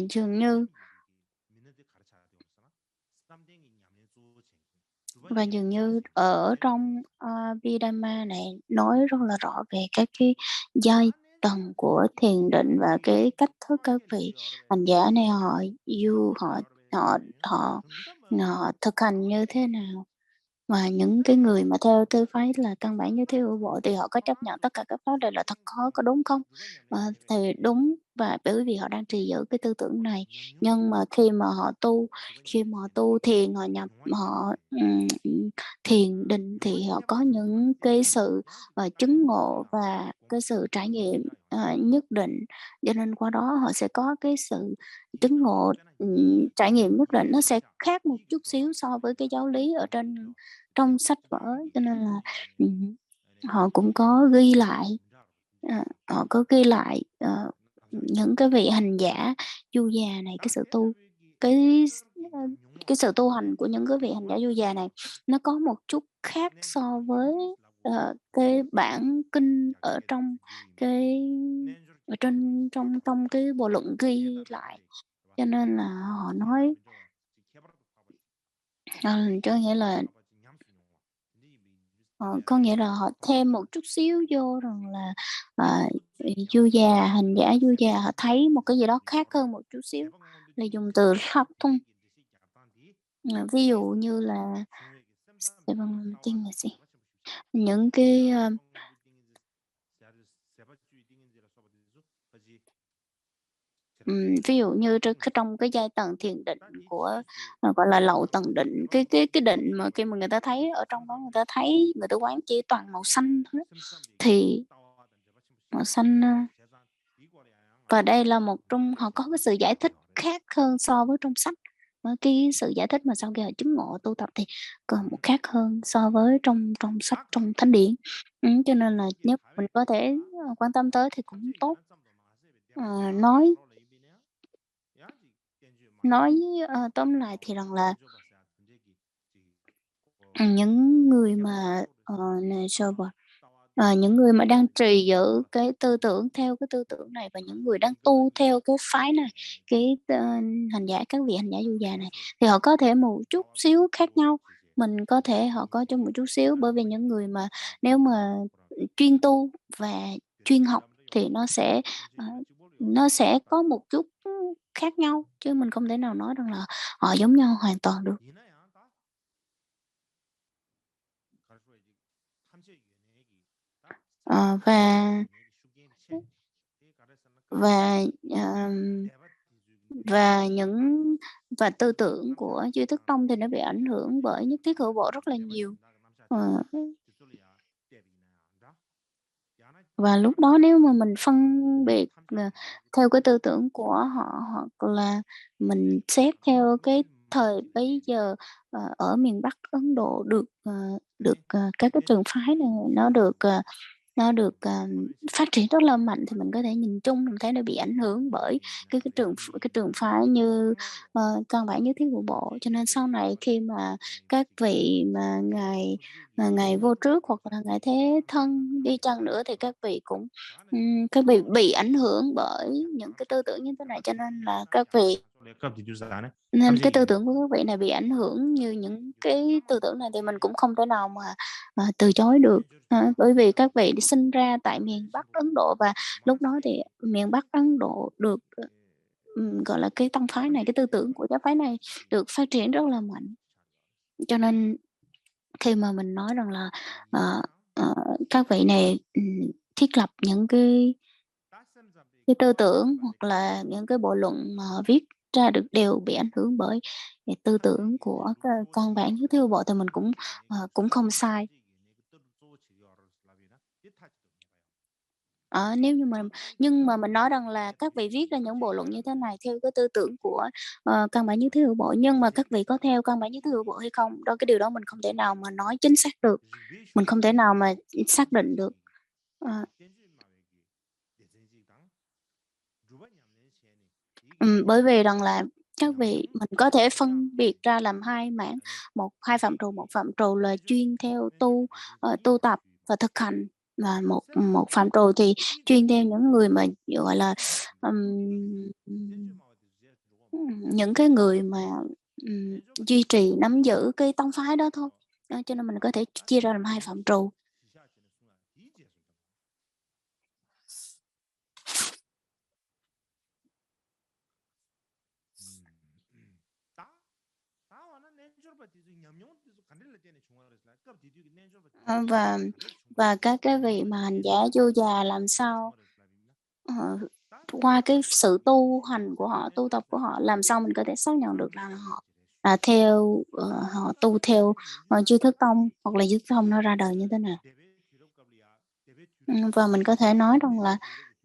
dường như ở trong, Abhidhamma này nói rất là rõ về các cái giai tầng của thiền định và cái cách thức các vị hành giả này họ họ họ họ thực hành như thế nào. Và những cái người mà theo tư phái là căn bản như thế hữu bộ thì họ có chấp nhận tất cả các pháp đều là thật khó, có đúng không? Thì đúng, và bởi vì họ đang trì giữ cái tư tưởng này, nhưng mà khi mà họ tu thiền, họ nhập họ, thiền định thì họ có những cái sự, chứng ngộ và cái sự trải nghiệm, nhất định, cho nên qua đó họ sẽ có cái sự chứng ngộ, trải nghiệm nhất định, nó sẽ khác một chút xíu so với cái giáo lý ở trong sách vở, cho nên là, ừm, họ cũng có ghi lại, họ có ghi lại, những cái vị hành giả du già này, cái s ơ, cái sự tu hành của những cái vị hành giả du già này nó có một chút khác so với, cái bản kinh ở trong cái ở trong cái bộ luận ghi lại, cho nên là họ nói, có nghĩa là có nghĩa là họ thêm một chút xíu vô rằng là, ờ, dư già, hành giả dư già họ thấy một cái gì đó khác hơn một chút xíu, là dùng từ "합 thông". Ví dụ như là tiếng là gì? Những cái, ví dụ như trong cái giai tầng thiền định của, gọi là, lậu tầng định, cái định mà khi mà người ta thấy ở trong đó người ta quán chỉ toàn màu xanh thôi á, thì màu xanh, và đây là một trong họ có cái sự giải thích khác hơn so với trong sách, cái sự giải thích mà sau khi họ chứng ngộ tu tập thì còn một khác hơn so với trong trong sách, trong thánh điển. Cho nên là nếu mình có thể, quan tâm tới thì cũng tốt. Nói tóm lại thì rằng là, những người mà, sao nhỉ? Những người mà đang trì giữ cái tư tưởng theo cái tư tưởng này và những người đang tu theo cái phái này, cái, các vị hành giả du già này, thì họ có thể một chút xíu khác nhau. Mình có thể họ có chung một chút xíu, bởi vì những người mà nếu mà, chuyên tu và chuyên học thì ờ, nó sẽ có một chút, khác nhau, chứ mình không thể nào nói rằng là họ giống nhau hoàn toàn được. Ờ, và, ờm, và những và tư tưởng của Duy Thức Tông thì nó bị ảnh hưởng bởi Nhất Thiết Hữu Bộ rất là nhiều. Ờ, và lúc đó nếu mà mình phân biệt, theo cái tư tưởng của họ hoặc là mình xét theo cái thời bấy giờ, ở miền Bắc Ấn Độ được, các cái trường phái này nó được, nó được, phát triển rất là mạnh thì mình có thể nhìn chung mình thấy nó bị ảnh hưởng bởi cái trường phái như, căn bản nhất thiết của bộ. Cho nên sau này khi mà các vị mà ngài vô trước hoặc là ngài Thế Thân đi chăng nữa thì các vị bị ảnh hưởng bởi những cái tư tưởng như thế này, cho nên là nên cái tư tưởng của các vị này bị ảnh hưởng như những cái tư tưởng này thì mình cũng không thể nào mà từ chối được. Bởi vì các vị sinh ra tại miền Bắc Ấn Độ và lúc đó thì miền Bắc Ấn Độ được, gọi là, cái tông phái này, cái tư tưởng của giáo phái này được phát triển rất là mạnh. Cho nên khi mà mình nói rằng là, ờ, các vị này, thiết lập những cái tư tưởng hoặc là những cái bộ luận mà họ viết ra được đều bị ảnh hưởng bởi cái tư tưởng của căn bản nhất thiết của bộ thì mình cũng không sai. Nếu như mà nhưng mà mình nói rằng là các vị viết ra những bộ luận như thế này theo cái tư tưởng của, căn bản nhất thiết hữu bộ, nhưng mà các vị có theo căn bản nhất thiết hữu bộ hay không? Cái điều đó mình không thể nào mà nói chính xác được, mình không thể nào mà xác định được. Ờ. Bởi vì rằng là các vị mình có thể phân biệt ra làm hai mảng, hai phạm trù, một phạm trù là chuyên theo tu tập và thực hành, và một một phạm trù thì chuyên theo những người mà, gọi là, những cái người mà, duy trì, nắm giữ cái tông phái đó thôi. Cho nên mình có thể chia ra làm hai phạm trù. Ờ, và các cái vị mà hành giả du già làm sao, ờ, qua cái sự tu hành của họ, tu tập của họ, làm sao mình có thể xác nhận được là họ họ tu theo, Chư Thức Tông hoặc là Chư Thức Tông nó ra đời như thế nào. Và mình có thể nói rằng là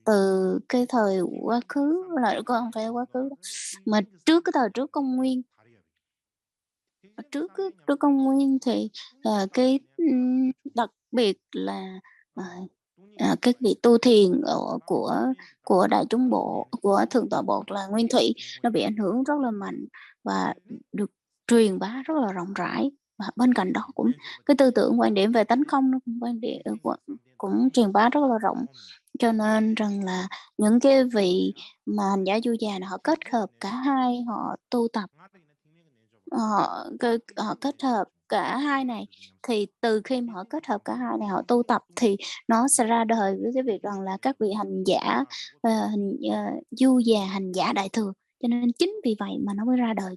từ cái thời quá khứ là không phải quá khứ đâu, mà trước cái thời trước công nguyên. Trước công nguyên thì, đặc biệt là, ờ, các vị tu thiền của Đại Chúng Bộ, của Thượng tọa Bộ là Nguyên Thủy, nó bị ảnh hưởng rất là mạnh và được truyền bá rất là rộng rãi. Và bên cạnh đó cũng cái tư tưởng quan điểm về tánh không nó cũng truyền bá rất là rộng. Cho nên rằng là những cái vị mà hành giả du già này họ kết hợp cả hai, họ tu tập. Họ kết hợp cả hai này, thì từ khi mà họ kết hợp cả hai này, họ tu tập thì nó sẽ ra đời với cái việc rằng là các vị hành giả, du già hành giả đại thừa. Cho nên chính vì vậy mà nó mới ra đời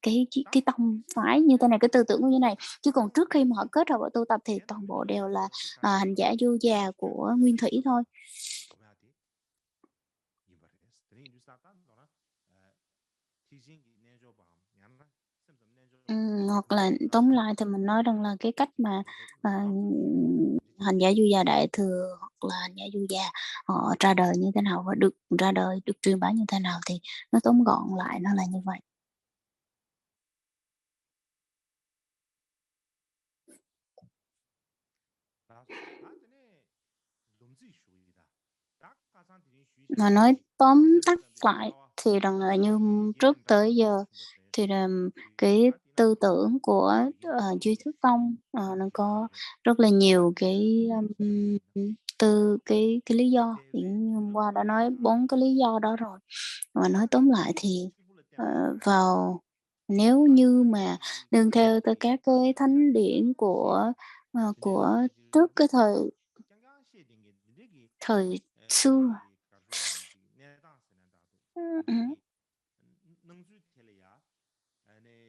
cái tông phái như thế này, cái tư tưởng như thế này. Chứ còn trước khi mà họ kết hợp và tu tập thì toàn bộ đều là, hành giả du già của Nguyên Thủy thôi. Hoặc là tóm lại thì mình nói rằng là cái cách mà, hành giả du già đại thừa hoặc là hành giả du già họ ra đời như thế nào và được ra đời, được truyền bá như thế nào thì nó tóm gọn lại nó là như vậy. Mà nói tóm tắt lại thì rằng là như trước tới giờ thì là cái tư tưởng của, Duy Thức Tông, nó có rất là nhiều cái lý do, thì như hôm qua đã nói 4 cái lý do đó rồi. Mà nói tóm lại thì, nếu như mà nương theo các cái thánh điển của trước cái thời xưa.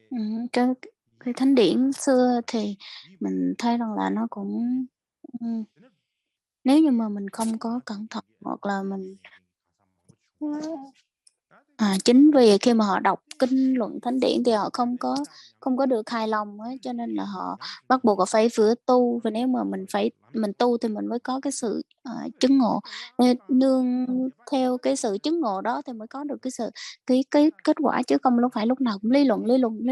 Ừm, cái thánh điển xưa thì mình thấy rằng là nó cũng, ừm, nếu như mà mình không có cẩn thận hoặc là mình chính vì khi mà họ đọc kinh luận thánh điển thì họ không có được hài lòng á, cho nên là họ bắt buộc họ phải vừa tu, và nếu mà mình phải mình tu thì mình mới có cái sự, chứng ngộ. Nương theo cái sự chứng ngộ đó thì mới có được cái kết quả, chứ không phải lúc nào cũng lý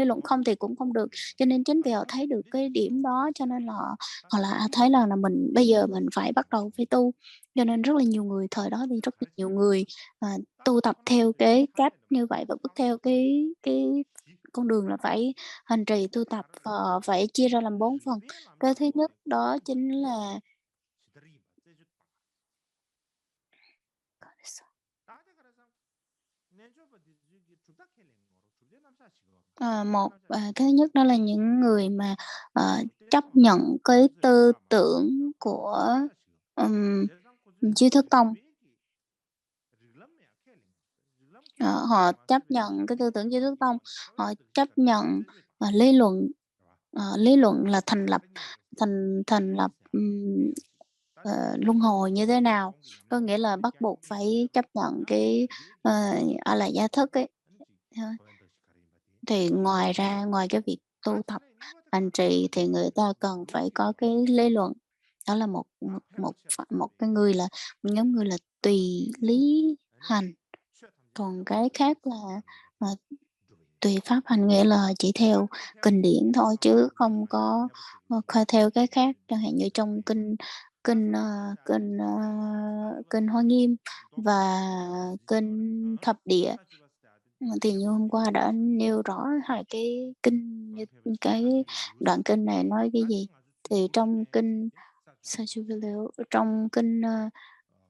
luận không thì cũng không được. Cho nên chính vì họ thấy được cái điểm đó cho nên là họ là thấy là mình bây giờ mình phải bắt đầu phải tu. Cho nên rất là nhiều người thời đó thì rất là nhiều người, tu tập theo cái cách như vậy và bước theo cái con đường là phải hành trì tu tập và phải chia ra làm 4 phần. Cái thứ nhất đó chính là cái thứ nhất đó là những người mà, chấp nhận cái tư tưởng của, ừm, Chí thức tông. Họ chấp nhận cái tư tưởng Chí thức tông, họ chấp nhận, lý luận là thành lập, luân hồi như thế nào. Có nghĩa là bắt buộc phải chấp nhận cái, A La Gia Thức ấy. Thôi, thì ngoài cái việc tu tập, hành trì thì người ta cần phải có cái lý luận, đó là một cái người là nhóm người là tùy lý hành, còn cái khác là, ờ, tùy pháp hành, nghĩa là chỉ theo kinh điển thôi chứ không có, khoi theo cái khác. Chẳng hạn như trong kinh Hoa Nghiêm và kinh Thập Địa, thì như hôm qua đã nêu rõ hai cái kinh như cái đoạn kinh này nói cái gì. Thì trong kinh Sajupilio, trong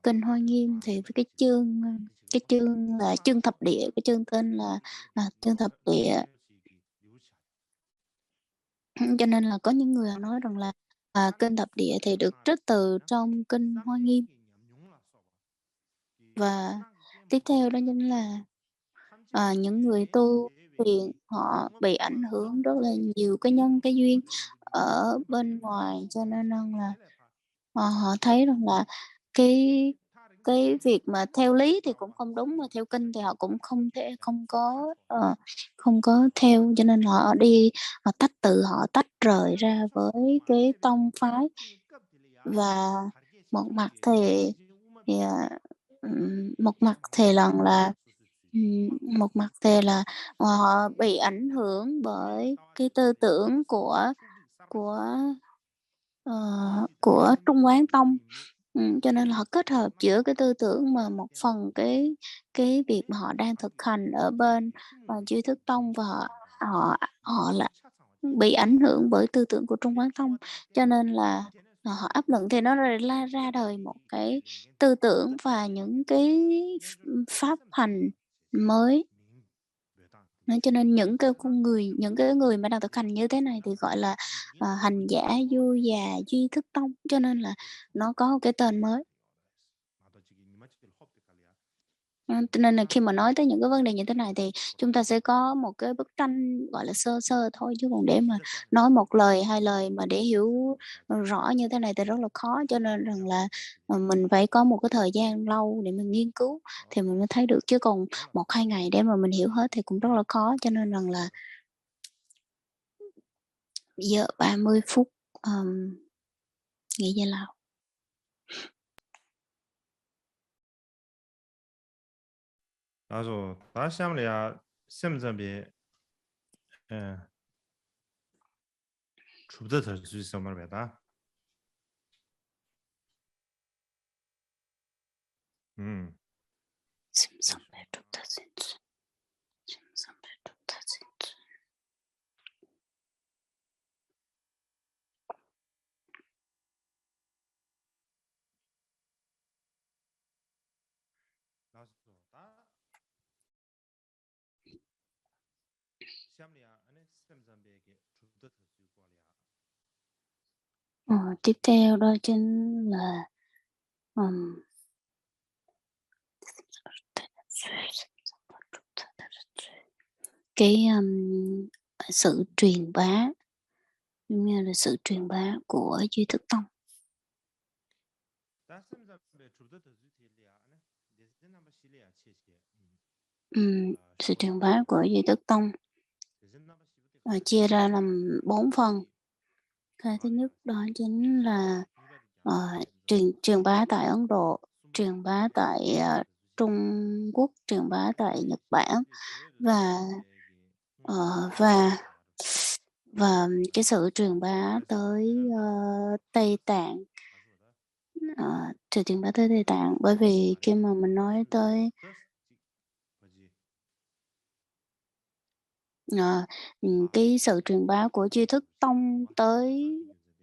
kinh Hoa Nghiêm thì với cái chương là chương Thập Địa, cái chương tên là, chương Thập Địa. Cho nên là có những người họ nói rằng là, kinh Thập Địa thì được trích từ trong kinh Hoa Nghiêm. Và tiếp theo đó chính là, những người tu thiền họ bị ảnh hưởng rất là nhiều cái nhân, cái duyên ở bên ngoài, cho nên rằng là, họ thấy rằng là cái cái việc mà theo lý thì cũng không đúng, mà theo kinh thì họ cũng không có theo, cho nên họ họ tách rời ra với cái tông phái. Và một mặt thì, một mặt thì là, họ bị ảnh hưởng bởi cái tư tưởng của, ờ, của Trung Quán Tông. Cho nên là họ kết hợp giữa cái tư tưởng mà một phần cái việc mà họ đang thực hành ở bên, Duy Thức Tông và họ họ là bị ảnh hưởng bởi tư tưởng của Trung Quán Tông, cho nên là, họ áp luận thì nó ra đời một cái tư tưởng và những cái pháp hành mới. Nên cho nên những cái người mà đang thực hành như thế này thì gọi là, hành giả Du Già Duy Thức Tông, cho nên là nó có một cái tên mới. Cho nên là khi mà nói tới những cái vấn đề như thế này thì chúng ta sẽ có một cái bức tranh, gọi là, sơ sơ thôi, chứ còn để mà nói một lời, hai lời mà để hiểu, rõ như thế này thì rất là khó. Cho nên rằng là, mình phải có một cái thời gian lâu để mình nghiên cứu thì mình mới thấy được, chứ còn một hai ngày để mà mình hiểu hết thì cũng rất là khó. Cho nên rằng là giờ 30 phút, nghỉ giải lao.
Also, da haben wir ja Simsambi, 줍da tarzu samar beda.
심삼배로다진주, 심삼배로다진주.
Also, da haben wir ja eine Simsambi 줍da tarzu qua ya.
Tiếp theo đó chính là, ừm, cái, sự truyền bá, giống như là sự truyền bá của Duy Thức Tông.
Da Simsambi 줍da tarzu thì ya, ane, desde namba shile ya che che.
Sự truyền bá của Duy Thức Tông, chia ra làm 4 phần. Cái thứ nhất đó chính là, truyền bá tại Ấn Độ, truyền bá tại, Trung Quốc, truyền bá tại Nhật Bản và, và cái sự truyền bá tới, Tây Tạng, sự truyền bá tới Tây Tạng, bởi vì khi mà mình nói tới, ờ, cái sự truyền bá của duy thức tông tới,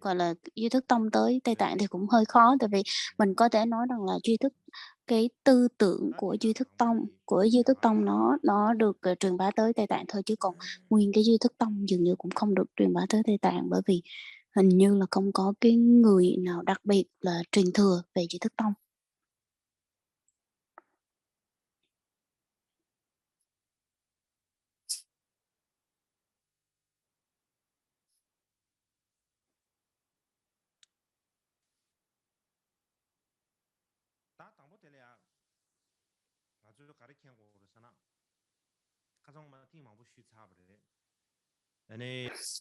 gọi là, duy thức tông tới Tây Tạng thì cũng hơi khó, tại vì mình có thể nói rằng là duy thức cái tư tưởng của duy thức tông nó được, truyền bá tới Tây Tạng thôi, chứ còn nguyên cái duy thức tông dường như cũng không được truyền bá tới Tây Tạng, bởi vì hình như là không có cái người nào đặc biệt là truyền thừa về duy thức tông.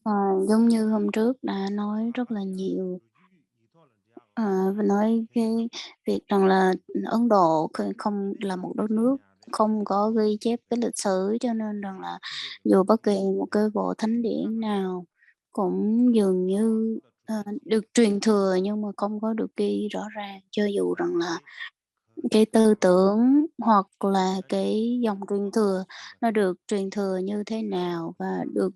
Ờ, giống như hôm trước đã nói rất là nhiều, và nói cái việc rằng là Ấn Độ không là một đất nước không có ghi chép cái lịch sử, cho nên rằng là dù bất kỳ một cái bộ thánh điển nào cũng dường như, được truyền thừa nhưng mà không có được ghi rõ ràng, cho dù rằng là cái tư tưởng hoặc là cái dòng truyền thừa nó được truyền thừa như thế nào và được,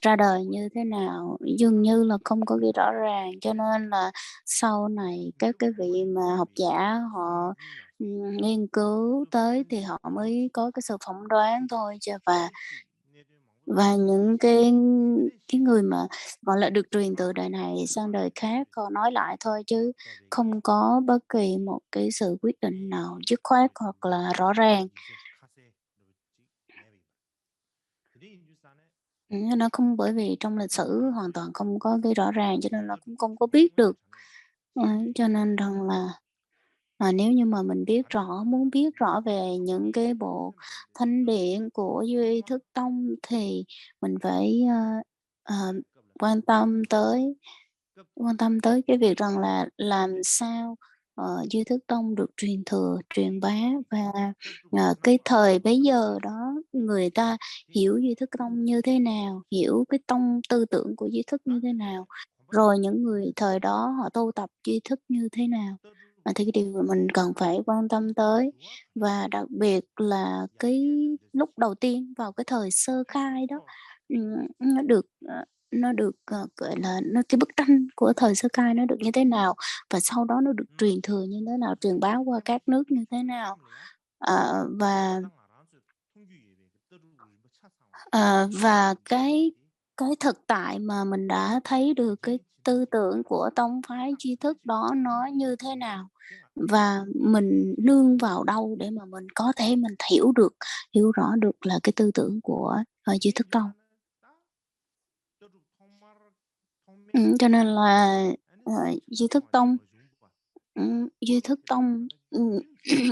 ra đời như thế nào, dường như là không có ghi rõ ràng. Cho nên là sau này các cái vị mà học giả họ, nghiên cứu tới thì họ mới có cái sự phỏng đoán thôi và những cái người mà, gọi là, được truyền từ đời này sang đời khác họ nói lại thôi, chứ không có bất kỳ một cái sự quyết định nào dứt khoát hoặc là rõ ràng. Nó không, bởi vì trong lịch sử hoàn toàn không có ghi rõ ràng cho nên là cũng không có biết được. Cho nên rằng là, nếu như mà mình muốn biết rõ về những cái bộ thánh điển của Duy Thức Tông thì mình phải, ờ, quan tâm tới cái việc rằng là làm sao, Duy Thức Tông được truyền thừa, truyền bá và, cái thời bấy giờ đó người ta hiểu Duy Thức Tông như thế nào, hiểu cái tư tưởng của Duy Thức như thế nào, rồi những người thời đó họ tu tập Duy Thức như thế nào. Thì cái điều mà mình cần phải quan tâm tới và đặc biệt là cái lúc đầu tiên vào cái thời sơ khai đó, nó được, gọi là, cái bức tranh của thời sơ khai nó được như thế nào, và sau đó nó được truyền thừa như thế nào, truyền bá qua các nước như thế nào. Và cái thực tại mà mình đã thấy được cái tư tưởng của tông phái tri thức đó nó như thế nào, và mình nương vào đâu để mà mình có thể mình hiểu rõ được là cái tư tưởng của, tri thức tông. Cho nên là, ờ, Duy Thức Tông Duy Thức Tông,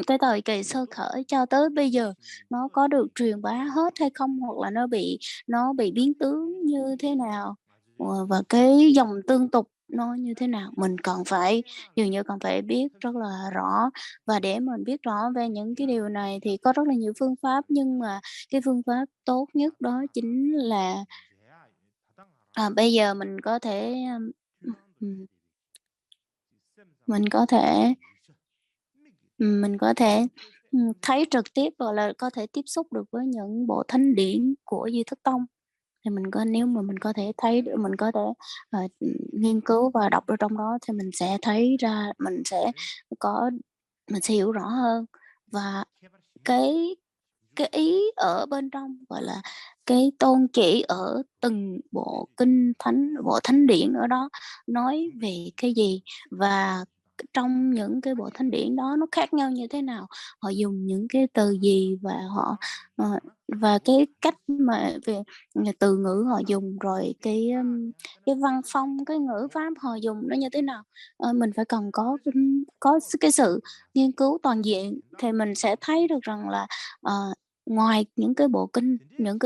cái thời kỳ sơ khởi cho tới bây giờ nó có được truyền bá hết hay không? Hoặc là nó bị biến tướng như thế nào? Và cái dòng tương tục nó như thế nào? Mình dường như cần phải biết rất là rõ, và để mình biết rõ về những cái điều này thì có rất là nhiều phương pháp, nhưng mà cái phương pháp tốt nhất đó chính là, bây giờ mình có thể, ừm, mình có thể mình có thể, thấy trực tiếp, gọi là, có thể tiếp xúc được với những bộ thánh điển của Duy Thức Tông, thì nếu mà mình có thể thấy được mình có thể, nghiên cứu và đọc ở trong đó thì mình sẽ thấy ra có mình sẽ hiểu rõ hơn. Và cái cái ý ở bên trong, gọi là, cái tôn chỉ ở từng bộ thánh điển ở đó nói về cái gì, và trong những cái bộ thánh điển đó nó khác nhau như thế nào, họ dùng những cái từ gì ờ, và cái cách mà về từ ngữ họ dùng, rồi cái văn phong, cái ngữ pháp họ dùng nó như thế nào. Mình phải cần có cái sự nghiên cứu toàn diện thì mình sẽ thấy được rằng là, ờ, ngoài những cái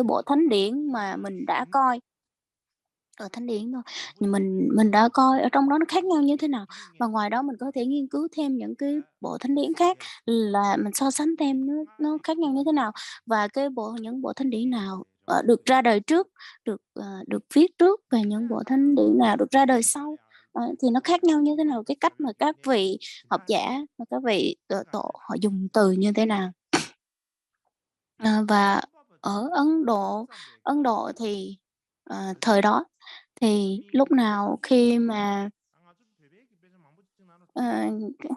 bộ thánh điển mà mình đã coi, ở Thánh Điển thôi, nhưng mình đã coi ở trong đó nó khác nhau như thế nào, và ngoài đó mình có thể nghiên cứu thêm những cái bộ Thánh Điển khác là mình so sánh thêm nó khác nhau như thế nào. Và những bộ Thánh Điển nào, được ra đời trước, được viết trước và những bộ Thánh Điển nào được ra đời sau, thì nó khác nhau như thế nào, cái cách mà các vị học giả và các vị tổ họ dùng từ như thế nào. Và ở Ấn Độ thì, thời đó thì lúc nào khi mà, ờ, cái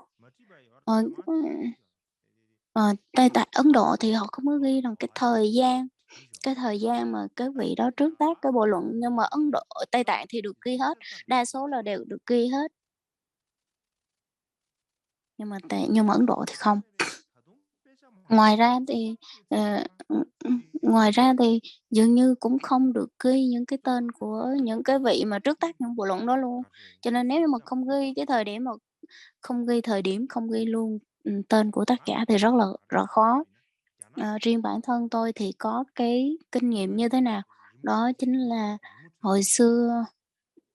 ờ, Tây tại Ấn Độ thì họ không có ghi rằng cái thời gian mà cái vị đó trước tác cái bộ luận, nhưng mà Tây Tạng thì được ghi hết, đa số là đều được ghi hết, nhưng mà Ấn Độ thì không. Ngoài ra thì, ngoài ra thì dường như cũng không được ghi những cái tên của những cái vị mà trước tác những bộ luận đó luôn. Cho nên nếu như mà không ghi thời điểm, không ghi luôn, tên của tác giả thì rất là khó. Riêng bản thân tôi thì có cái kinh nghiệm như thế nào, đó chính là hồi xưa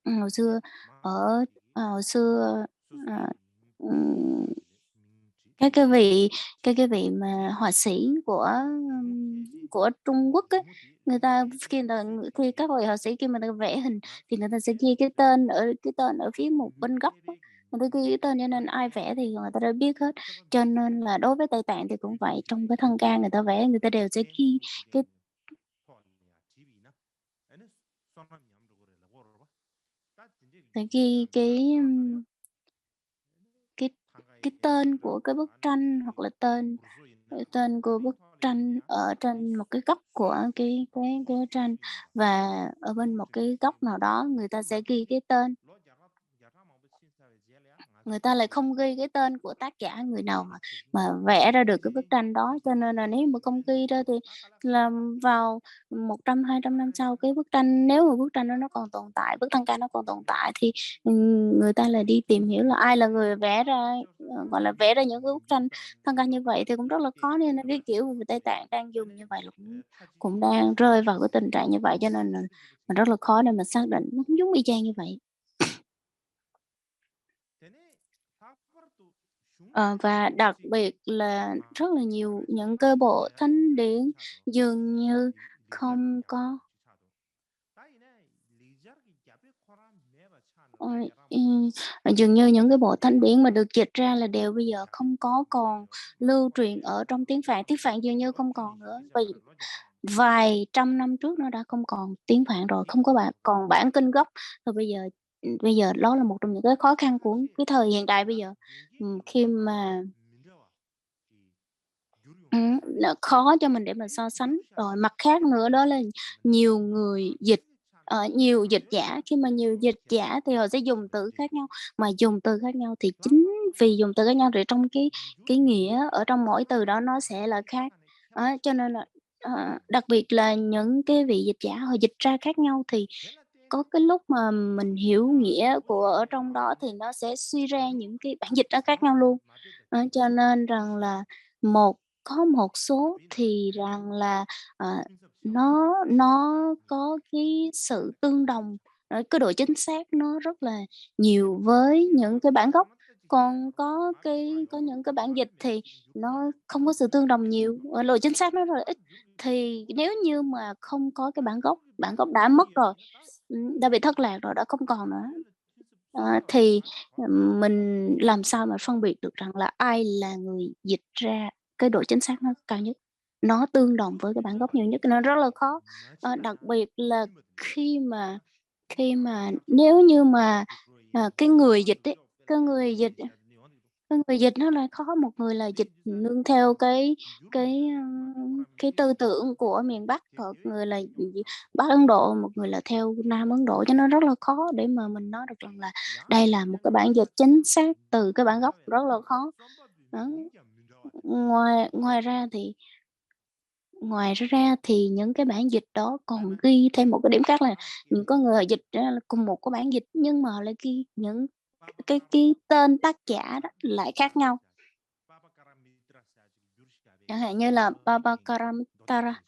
hồi xưa hồi xưa, ờ, ừm cái vị mà họa sĩ của Trung Quốc ấy, người ta khi các vị họa sĩ khi mà người ta vẽ hình thì người ta sẽ ghi cái tên ở phía một bên góc á, người ta ghi cái tên cho nên ai vẽ thì người ta đã biết hết. Cho nên là đối với Tây Tạng thì cũng vậy, trong cái thân ca người ta vẽ người ta đều sẽ ghi cái sẽ ghi cái cái tên của cái bức tranh hoặc là tên của bức tranh ở trên một cái góc của cái tranh, và ở bên một cái góc nào đó người ta sẽ ghi cái tên. Người ta lại không ghi cái tên của tác giả, người nào mà vẽ ra được cái bức tranh đó, cho nên là nếu mà không ghi ra thì làm vào 100-200 năm sau, cái bức tranh nếu mà bức tranh đó nó còn tồn tại, bức tăng ca nó còn tồn tại thì, người ta lại đi tìm hiểu là ai là người vẽ ra, gọi là, vẽ ra những cái bức tranh tăng ca như vậy thì cũng rất là khó. Nên là cái kiểu người Tây Tạng đang dùng như vậy là cũng đang rơi vào cái tình trạng như vậy, cho nên là mình rất là khó để mà xác định, nó cũng giống y chang như vậy. Và đặc biệt là rất là nhiều những cái bộ thánh điển dường như không có, ờ, ừm, dường như những cái bộ thánh điển mà được dịch ra là đều bây giờ không có còn lưu truyền ở trong tiếng Phạn dường như không còn nữa, vì vài trăm năm trước nó đã không còn tiếng Phạn rồi, không có còn bản kinh gốc. Rồi bây giờ đó là một trong những cái khó khăn của cái thời hiện đại bây giờ, khi mà nó khó cho mình để mà so sánh. Rồi mặt khác nữa đó là nhiều người dịch, nhiều dịch giả, khi mà nhiều dịch giả thì họ sẽ dùng từ khác nhau, mà dùng từ khác nhau thì chính vì dùng từ khác nhau thì trong cái nghĩa ở trong mỗi từ đó nó sẽ là khác. Cho nên là, đặc biệt là những cái vị dịch giả họ dịch ra khác nhau thì có cái lúc mà mình hiểu nghĩa của ở trong đó thì nó sẽ suy ra những cái bản dịch nó khác nhau luôn. Cho nên rằng là có một số thì rằng là, ờ, nó có cái sự tương đồng, cái độ chính xác nó rất là nhiều với những cái bản gốc, còn có những cái bản dịch thì nó không có sự tương đồng nhiều, độ chính xác nó rất là ít. Thì nếu như mà không có cái bản gốc đã mất rồi, đã bị thất lạc rồi, đã không còn nữa, thì, mình làm sao mà phân biệt được rằng là ai là người dịch ra cái độ chính xác nó cao nhất, nó tương đồng với cái bản gốc nhiều nhất, nó rất là khó. Đặc biệt là khi mà nếu như mà, cái người dịch ấy, cái người dịch cái người dịch nó lại khó, một người là dịch nương theo cái tư tưởng của miền Bắc, còn người là Bắc Ấn Độ, một người là theo Nam Ấn Độ, cho nên rất là khó để mà mình nói được rằng là đây là một cái bản dịch chính xác từ cái bản gốc, rất là khó. Đó, ngoài ngoài ra thì ngoài ra thì những cái bản dịch đó còn ghi thêm một cái điểm khác là có người họ dịch ra là cùng một cái bản dịch nhưng mà họ lại ghi những cái tên tác giả đó lại khác nhau. Chẳng hạn như là Baba Karamtara,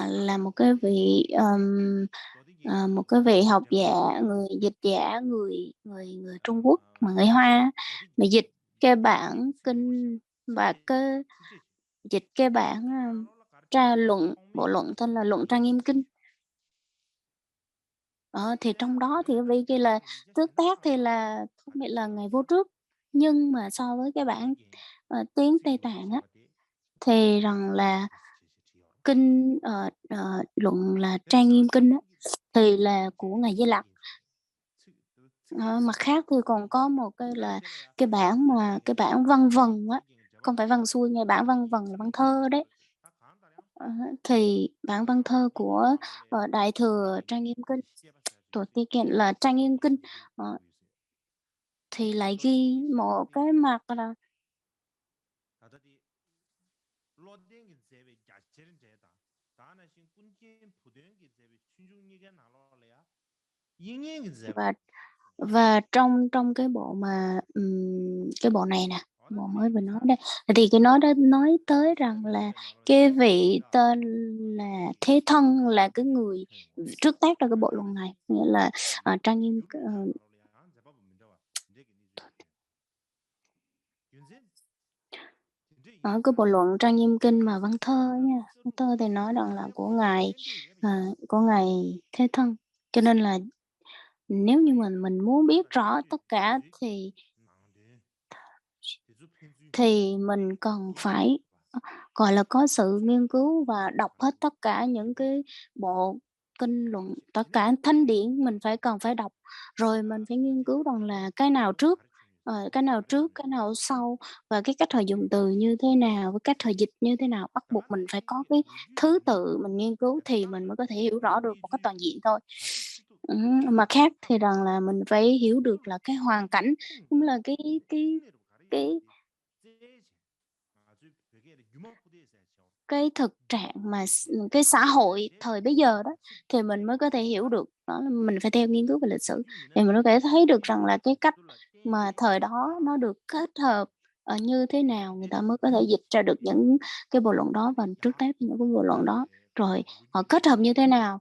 là một cái vị, một cái vị học giả, người dịch giả người Trung Quốc mà người Hoa mà dịch cái bản kinh và cái dịch cái bản bộ luận tên là Luận Trang Nghiêm Kinh. Thì trong đó thì cái vị kia là tước tác thì là không biết là ngày vô trước, nhưng mà so với cái bản tiếng Tây Tạng á, thì rằng là kinh luận là Trang Nghiêm Kinh á, thì là của ngài Di Lặc. Mặt khác thì còn có một cái là cái bản văn vần á, không phải văn xuôi, nghe bản văn vần là văn thơ đấy. Thì bản văn thơ của Đại thừa Trang Nghiêm Kinh, tổ tiên kiện là Trang Nghiêm Kinh, thì lại ghi một cái mặt là và trong cái bộ mà cái bộ này nè, bộ mới vừa nói đây, thì cái nó đã nói tới rằng là cái vị tên là Thế Thân là cái người trước tác ra cái bộ luận này, nghĩa là Trang Nghiêm ở cái bộ luận Trang Nghiêm Kinh mà văn thơ nha, văn thơ thì nói rằng là của ngài Thế Thân, cho nên là nếu như mình muốn biết rõ tất cả thì mình cần phải gọi là có sự nghiên cứu và đọc hết tất cả những cái bộ kinh luận, tất cả thánh điển mình cần phải đọc, rồi mình phải nghiên cứu rằng là cái nào trước, cái nào sau, và cái cách họ dùng từ như thế nào, với cách họ dịch như thế nào, bắt buộc mình phải có cái thứ tự mình nghiên cứu thì mình mới có thể hiểu rõ được một cách toàn diện thôi. Mà khác thì rằng là mình phải hiểu được là cái hoàn cảnh, cũng là cái cái thực trạng mà cái xã hội thời bấy giờ đó, thì mình mới có thể hiểu được, đó là mình phải theo nghiên cứu về lịch sử, thì mình có thể thấy được rằng là cái cách mà thời đó nó được kết hợp, như thế nào, người ta mới có thể dịch ra được những cái bộ luận đó và trước tác những cái bộ luận đó, rồi họ kết hợp như thế nào.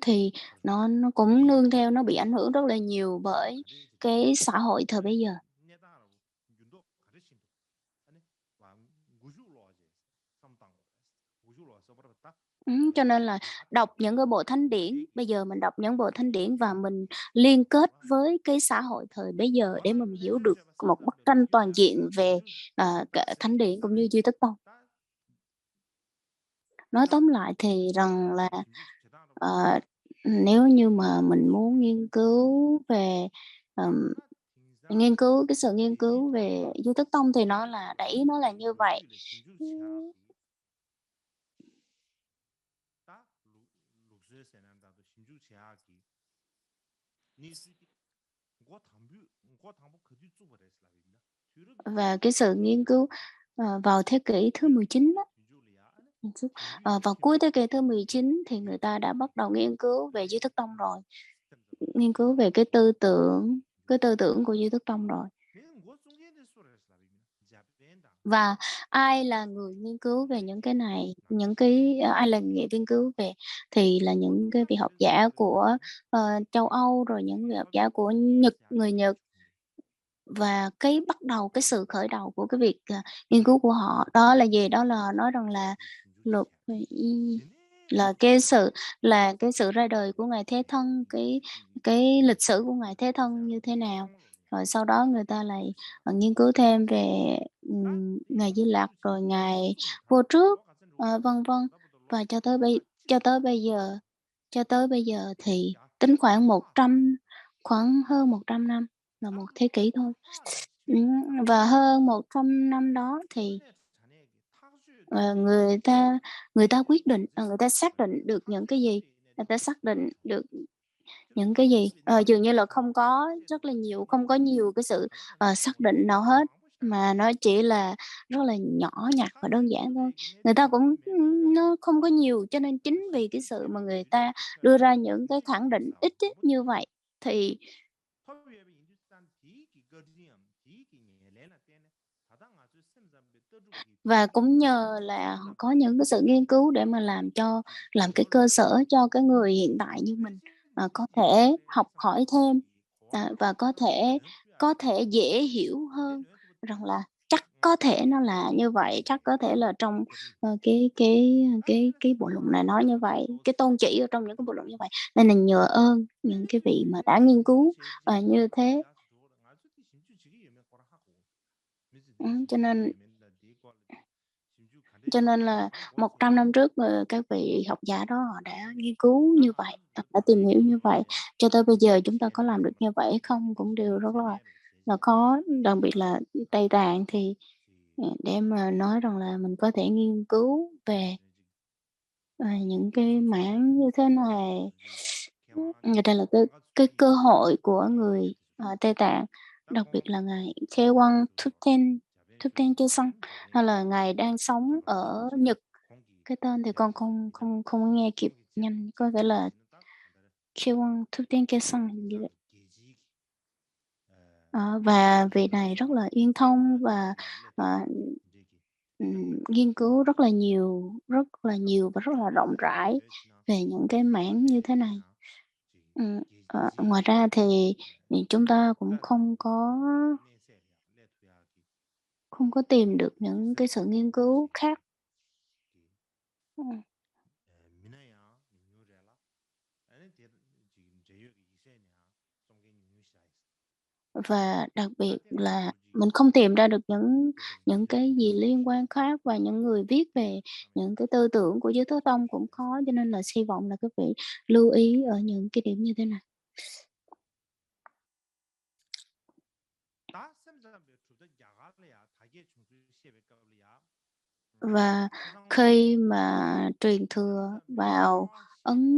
Thì nó cũng nương theo, nó bị ảnh hưởng rất là nhiều bởi cái xã hội thời bấy giờ. Cho nên là đọc những cái bộ thánh điển, bây giờ mình đọc những bộ thánh điển và mình liên kết với cái xã hội thời bấy giờ để mà mình hiểu được một bức tranh toàn diện về cả thánh điển cũng như Duy Tích Tông. Nói tóm lại thì rằng là nếu như mà mình muốn nghiên cứu về nghiên cứu về Duy Tích Tông thì nó là nó là như vậy. Và cái sự nghiên cứu vào thế kỷ thứ 19 đó, vào cuối thế kỷ thứ 19 thì người ta đã bắt đầu nghiên cứu về Duy Thức Tông rồi, nghiên cứu về cái tư tưởng của Duy Thức Tông rồi. Và ai là người nghiên cứu về những cái này, ai là người nghiên cứu về thì là những cái vị học giả của châu Âu, rồi những vị học giả của người Nhật. Và cái sự khởi đầu của cái việc nghiên cứu của họ đó là gì? Đó là nói rằng là luật là cái sự ra đời của ngài Thế Thân, cái lịch sử của ngài Thế Thân như thế nào. Rồi sau đó người ta lại nghiên cứu thêm về ngài Di Lặc, rồi ngài Vô Trước, vân vân. Và cho tới bây giờ thì tính khoảng hơn 100 năm, là một thế kỷ thôi. Và hơn 100 năm đó thì người ta quyết định, người ta xác định được những cái gì? Người ta xác định được những cái gì? Dường như là không có nhiều cái sự xác định nào hết, mà nó chỉ là rất là nhỏ nhặt và đơn giản thôi. Người ta cũng nó không có nhiều, cho nên chính vì cái sự mà người ta đưa ra những cái khẳng định ít ấy, như vậy thì Và cũng nhờ là họ có những cái sự nghiên cứu để mà làm cái cơ sở cho cái người hiện tại như mình, có thể học hỏi thêm, và có thể dễ hiểu hơn rằng là chắc có thể nó là như vậy, chắc có thể là trong, cái bộ luận này nói như vậy, cái tôn chỉ ở trong những cái bộ luận như vậy. Nên là nhờ ơn những cái vị mà đã nghiên cứu, như thế. Cho nên là 100 năm trước, các vị học giả đó họ đã nghiên cứu như vậy, đã tìm hiểu như vậy, cho tới bây giờ chúng ta có làm được như vậy hay không cũng đều rất là khó. Đặc biệt là Tây Tạng thì, để mà nói rằng là mình có thể nghiên cứu về, những cái mảng như thế này, người ta là cái cơ hội của người, Tây Tạng, đặc biệt là ngài Khewang Thupten Choson, hay là ngài đang sống ở Nhật. Cái tên thì con không nghe kịp nhanh, có thể là Khewang Thupten Choson gì đấy. Và vị này rất là uyên thâm và, ờ, nghiên cứu rất là nhiều và rất là rộng rãi về những cái mảng như thế này. Ngoài ra thì chúng ta cũng không có tìm được những cái sự nghiên cứu khác. Ừm. Và đặc biệt là mình không tìm ra được những cái gì liên quan khác, và những người viết về những cái tư tưởng của Giới Thế Tông cũng khó, cho nên là hy vọng là quý vị lưu ý ở những cái điểm như thế này. Và khi mà truyền thừa vào Ấn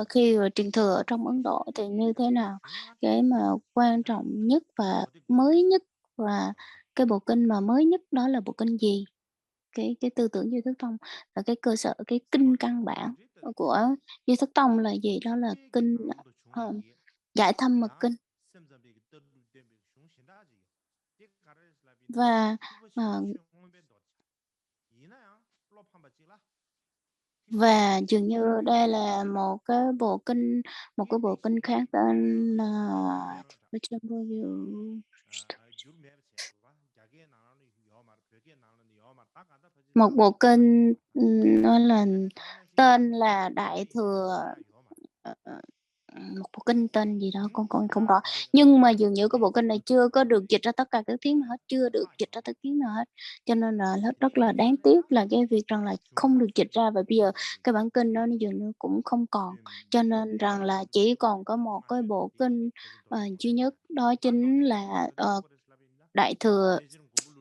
khi mà truyền thừa ở trong Ấn Độ thì như thế nào? Cái mà quan trọng nhất và mới nhất, và cái bộ kinh mà mới nhất đó là bộ kinh gì? Cái tư tưởng Duy Thức Tông là cái cơ sở, cái kinh căn bản, của Duy Thức Tông là gì? Đó là kinh, ờ, Giải Thâm Mật Kinh. Và, ờ Và dường như đây là một cái bộ kinh khác tên là một bộ kinh, nó là tên là Đại Thừa, một bộ kinh tên gì đó, con không rõ. Nhưng mà dường như cái bộ kinh này chưa có được dịch ra tất cả các tiếng nào hết, chưa được dịch ra tất tiếng nào hết, cho nên là nó rất là đáng tiếc là cái việc rằng là không được dịch ra, và bây giờ cái bản kinh đó nó dường như cũng không còn. Cho nên rằng là chỉ còn có một cái bộ kinh, duy nhất, đó chính là, Đại Thừa,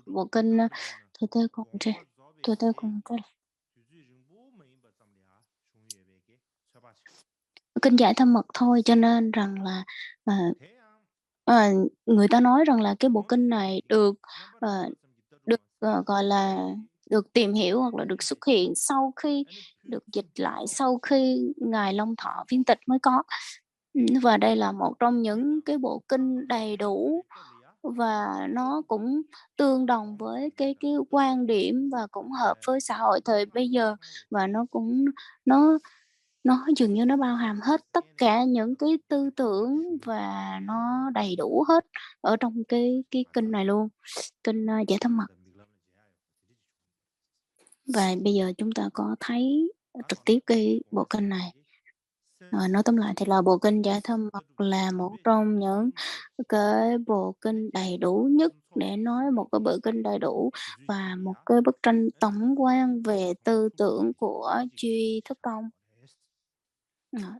bộ kinh, Thừa Tê Công Trì, Thừa Tê Công Trì, kinh Giải Thâm Mật thôi. Cho nên rằng là, ờ Ờ, người ta nói rằng là cái bộ kinh này gọi là, được tìm hiểu hoặc là được xuất hiện sau khi được dịch lại, sau khi Ngài Long Thọ viên tịch mới có. Và đây là một trong những cái bộ kinh đầy đủ, và nó cũng tương đồng với cái quan điểm và cũng hợp với xã hội thời bây giờ, và nó nó dường như nó bao hàm hết tất cả những cái tư tưởng, và nó đầy đủ hết ở trong cái kinh này luôn, kinh, Giải Thông Mật. Và bây giờ chúng ta có thấy trực tiếp cái bộ kinh này. Nói tóm lại thì là bộ kinh Giải Thông Mật là một trong những cái bộ kinh đầy đủ nhất, để nói một cái bộ kinh đầy đủ và một cái bức tranh tổng quan về tư tưởng của Duy Thức Tông. Ờ.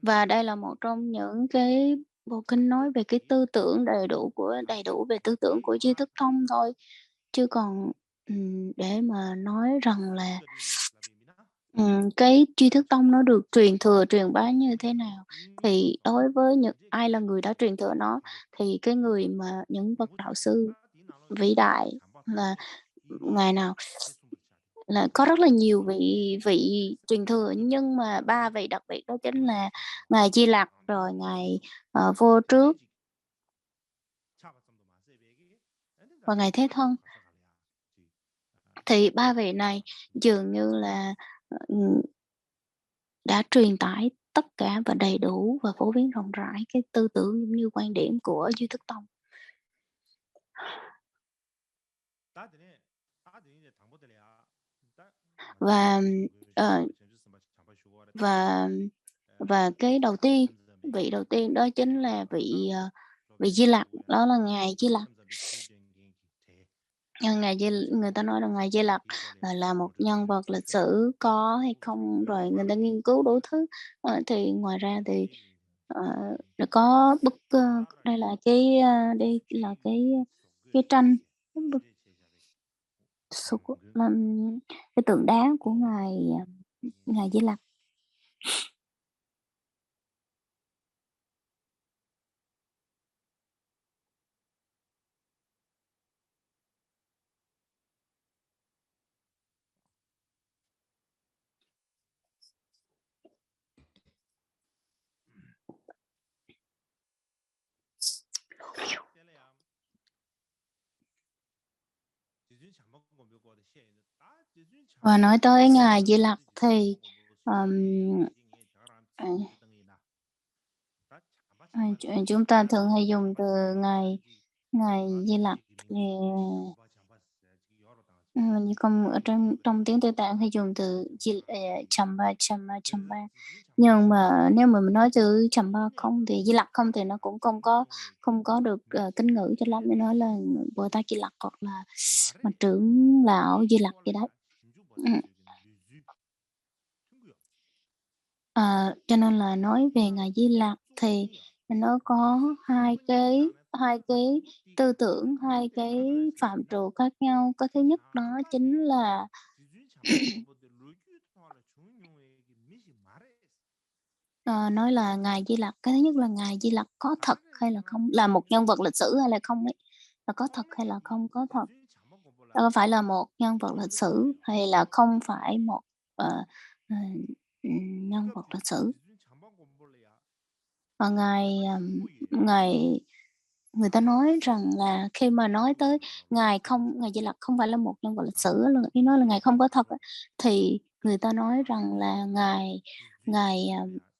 Và đây là một trong những cái bộ kinh nói về cái tư tưởng đầy đủ về tư tưởng của Duy Thức Tông thôi, chứ còn, để mà nói rằng là, cái Duy Thức Tông nó được truyền thừa, truyền bá như thế nào, thì đối với những ai là người đã truyền thừa nó, thì cái người mà những bậc đạo sư vĩ đại là ngày nào là có rất là nhiều vị vị truyền thừa, nhưng mà 3 vị đặc biệt đó chính là Ngài Di Lặc, rồi Ngài, Vô Trước và Ngài Thế Thân. Thì 3 vị này dường như là, đã truyền tải tất cả và đầy đủ và phổ biến rộng rãi cái tư tưởng cũng như quan điểm của Duy Thức Tông. Và, ờ, và và cái đầu tiên, vị đầu tiên đó chính là vị Di Lặc, đó là Ngài Di Lặc. Ngài Di người ta nói là Ngài Di Lặc, là một nhân vật lịch sử có hay không, rồi người ta nghiên cứu đủ thứ. Thì ngoài ra thì, ờ, có bức, đây là đây là cái tranh, cái bức cái tượng đá của Ngài Di Lặc. Và nói tới Ngài Di Lặc thì, ờm, ờ, chúng ta thường hay dùng từ Ngài Di Lặc thì, như không ở trong tiếng Tây Tạng hay dùng từ Champa. Nhưng mà nếu mà mình nói chữ Champa không thì Di Lặc không thì nó cũng không có được, kính ngữ cho lắm, để nói là Bồ Tát Di Lặc hoặc là mà trưởng lão Di Lặc gì đấy. Cho nên là nói về Ngài Di Lặc thì nó có hai cái tư tưởng, hai cái phạm trù khác nhau. Cái thứ nhất đó chính là Ờ, nói là Ngài Di Lặc, cái thứ nhất là Ngài Di Lặc có thật hay là không, là một nhân vật lịch sử hay là không ấy, là có thật hay là không có thật, có phải là một nhân vật lịch sử hay là không phải một, ờ, ờ, nhân vật lịch sử. Và Ngài người ta nói rằng là khi mà nói tới Ngài Di Lặc không phải là một nhân vật lịch sử là ý nói là Ngài không có thật á, thì người ta nói rằng là Ngài,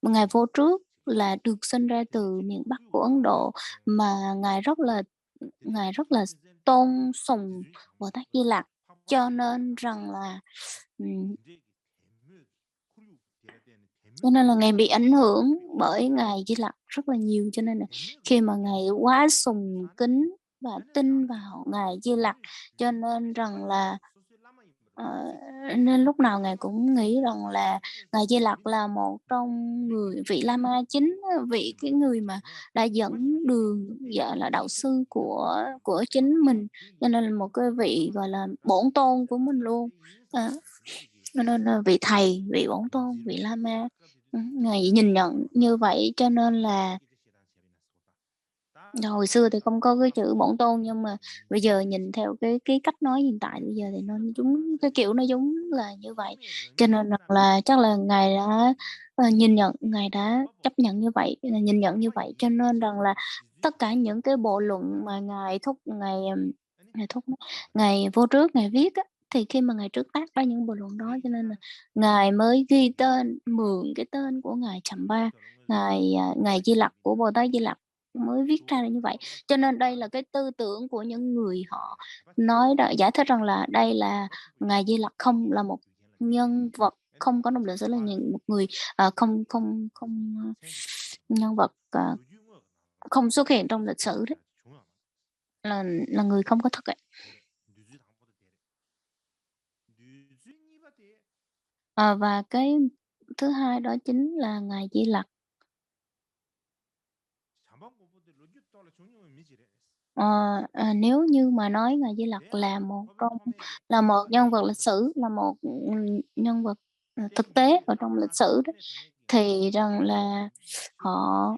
Ngài Vô Trước là được sinh ra từ miền Bắc của Ấn Độ, mà Ngài rất là tôn sùng Bồ Tát Di Lặc, cho nên rằng là, ừm, cho nên là Ngài bị ảnh hưởng bởi Ngài Di Lặc rất là nhiều, cho nên là khi mà Ngài quá sùng kính và tin vào Ngài Di Lặc, cho nên rằng là, ờ, nên lúc nào Ngài cũng nghĩ rằng là Ngài Di Lặc là một trong vị Lama chính á, cái người mà đã dẫn đường, gọi là, đạo sư của chính mình, cho nên là một cái vị, gọi là, bổn tôn của mình luôn. Ờ. Cho nên là vị thầy, vị bổn tôn, vị Lama, Ngài nhìn nhận như vậy cho nên là hồi xưa thì không có cái chữ bổn tôn, nhưng mà bây giờ nhìn theo cái cách nói hiện tại bây giờ thì nó cái kiểu nó giống là như vậy. Cho nên rằng là chắc là Ngài đã, Ngài đã chấp nhận như vậy, nhìn nhận như vậy, cho nên rằng là tất cả những cái bộ luận mà Ngài Thúc Ngài Vô Trước Ngài viết á, thì khi mà Ngài trước tác ra những bộ luận đó, cho nên là Ngài mới ghi tên, mượn cái tên của Ngài Chầm Ba, Ngài Di Lặc của Bồ Tát Di Lặc mới viết ra là như vậy. Cho nên đây là cái tư tưởng của những người họ giải thích rằng là đây là Ngài Di Lặc không là một nhân vật không có trong lịch sử, là một người, không không không, nhân vật, không xuất hiện trong lịch sử đấy, là người không có thật ấy. Và cái thứ hai đó chính là Ngài Di Lặc. Ờ, nếu như mà nói Ngài Di Lặc là một nhân vật lịch sử, là một, nhân vật, thực tế ở trong lịch sử đó, thì rằng là họ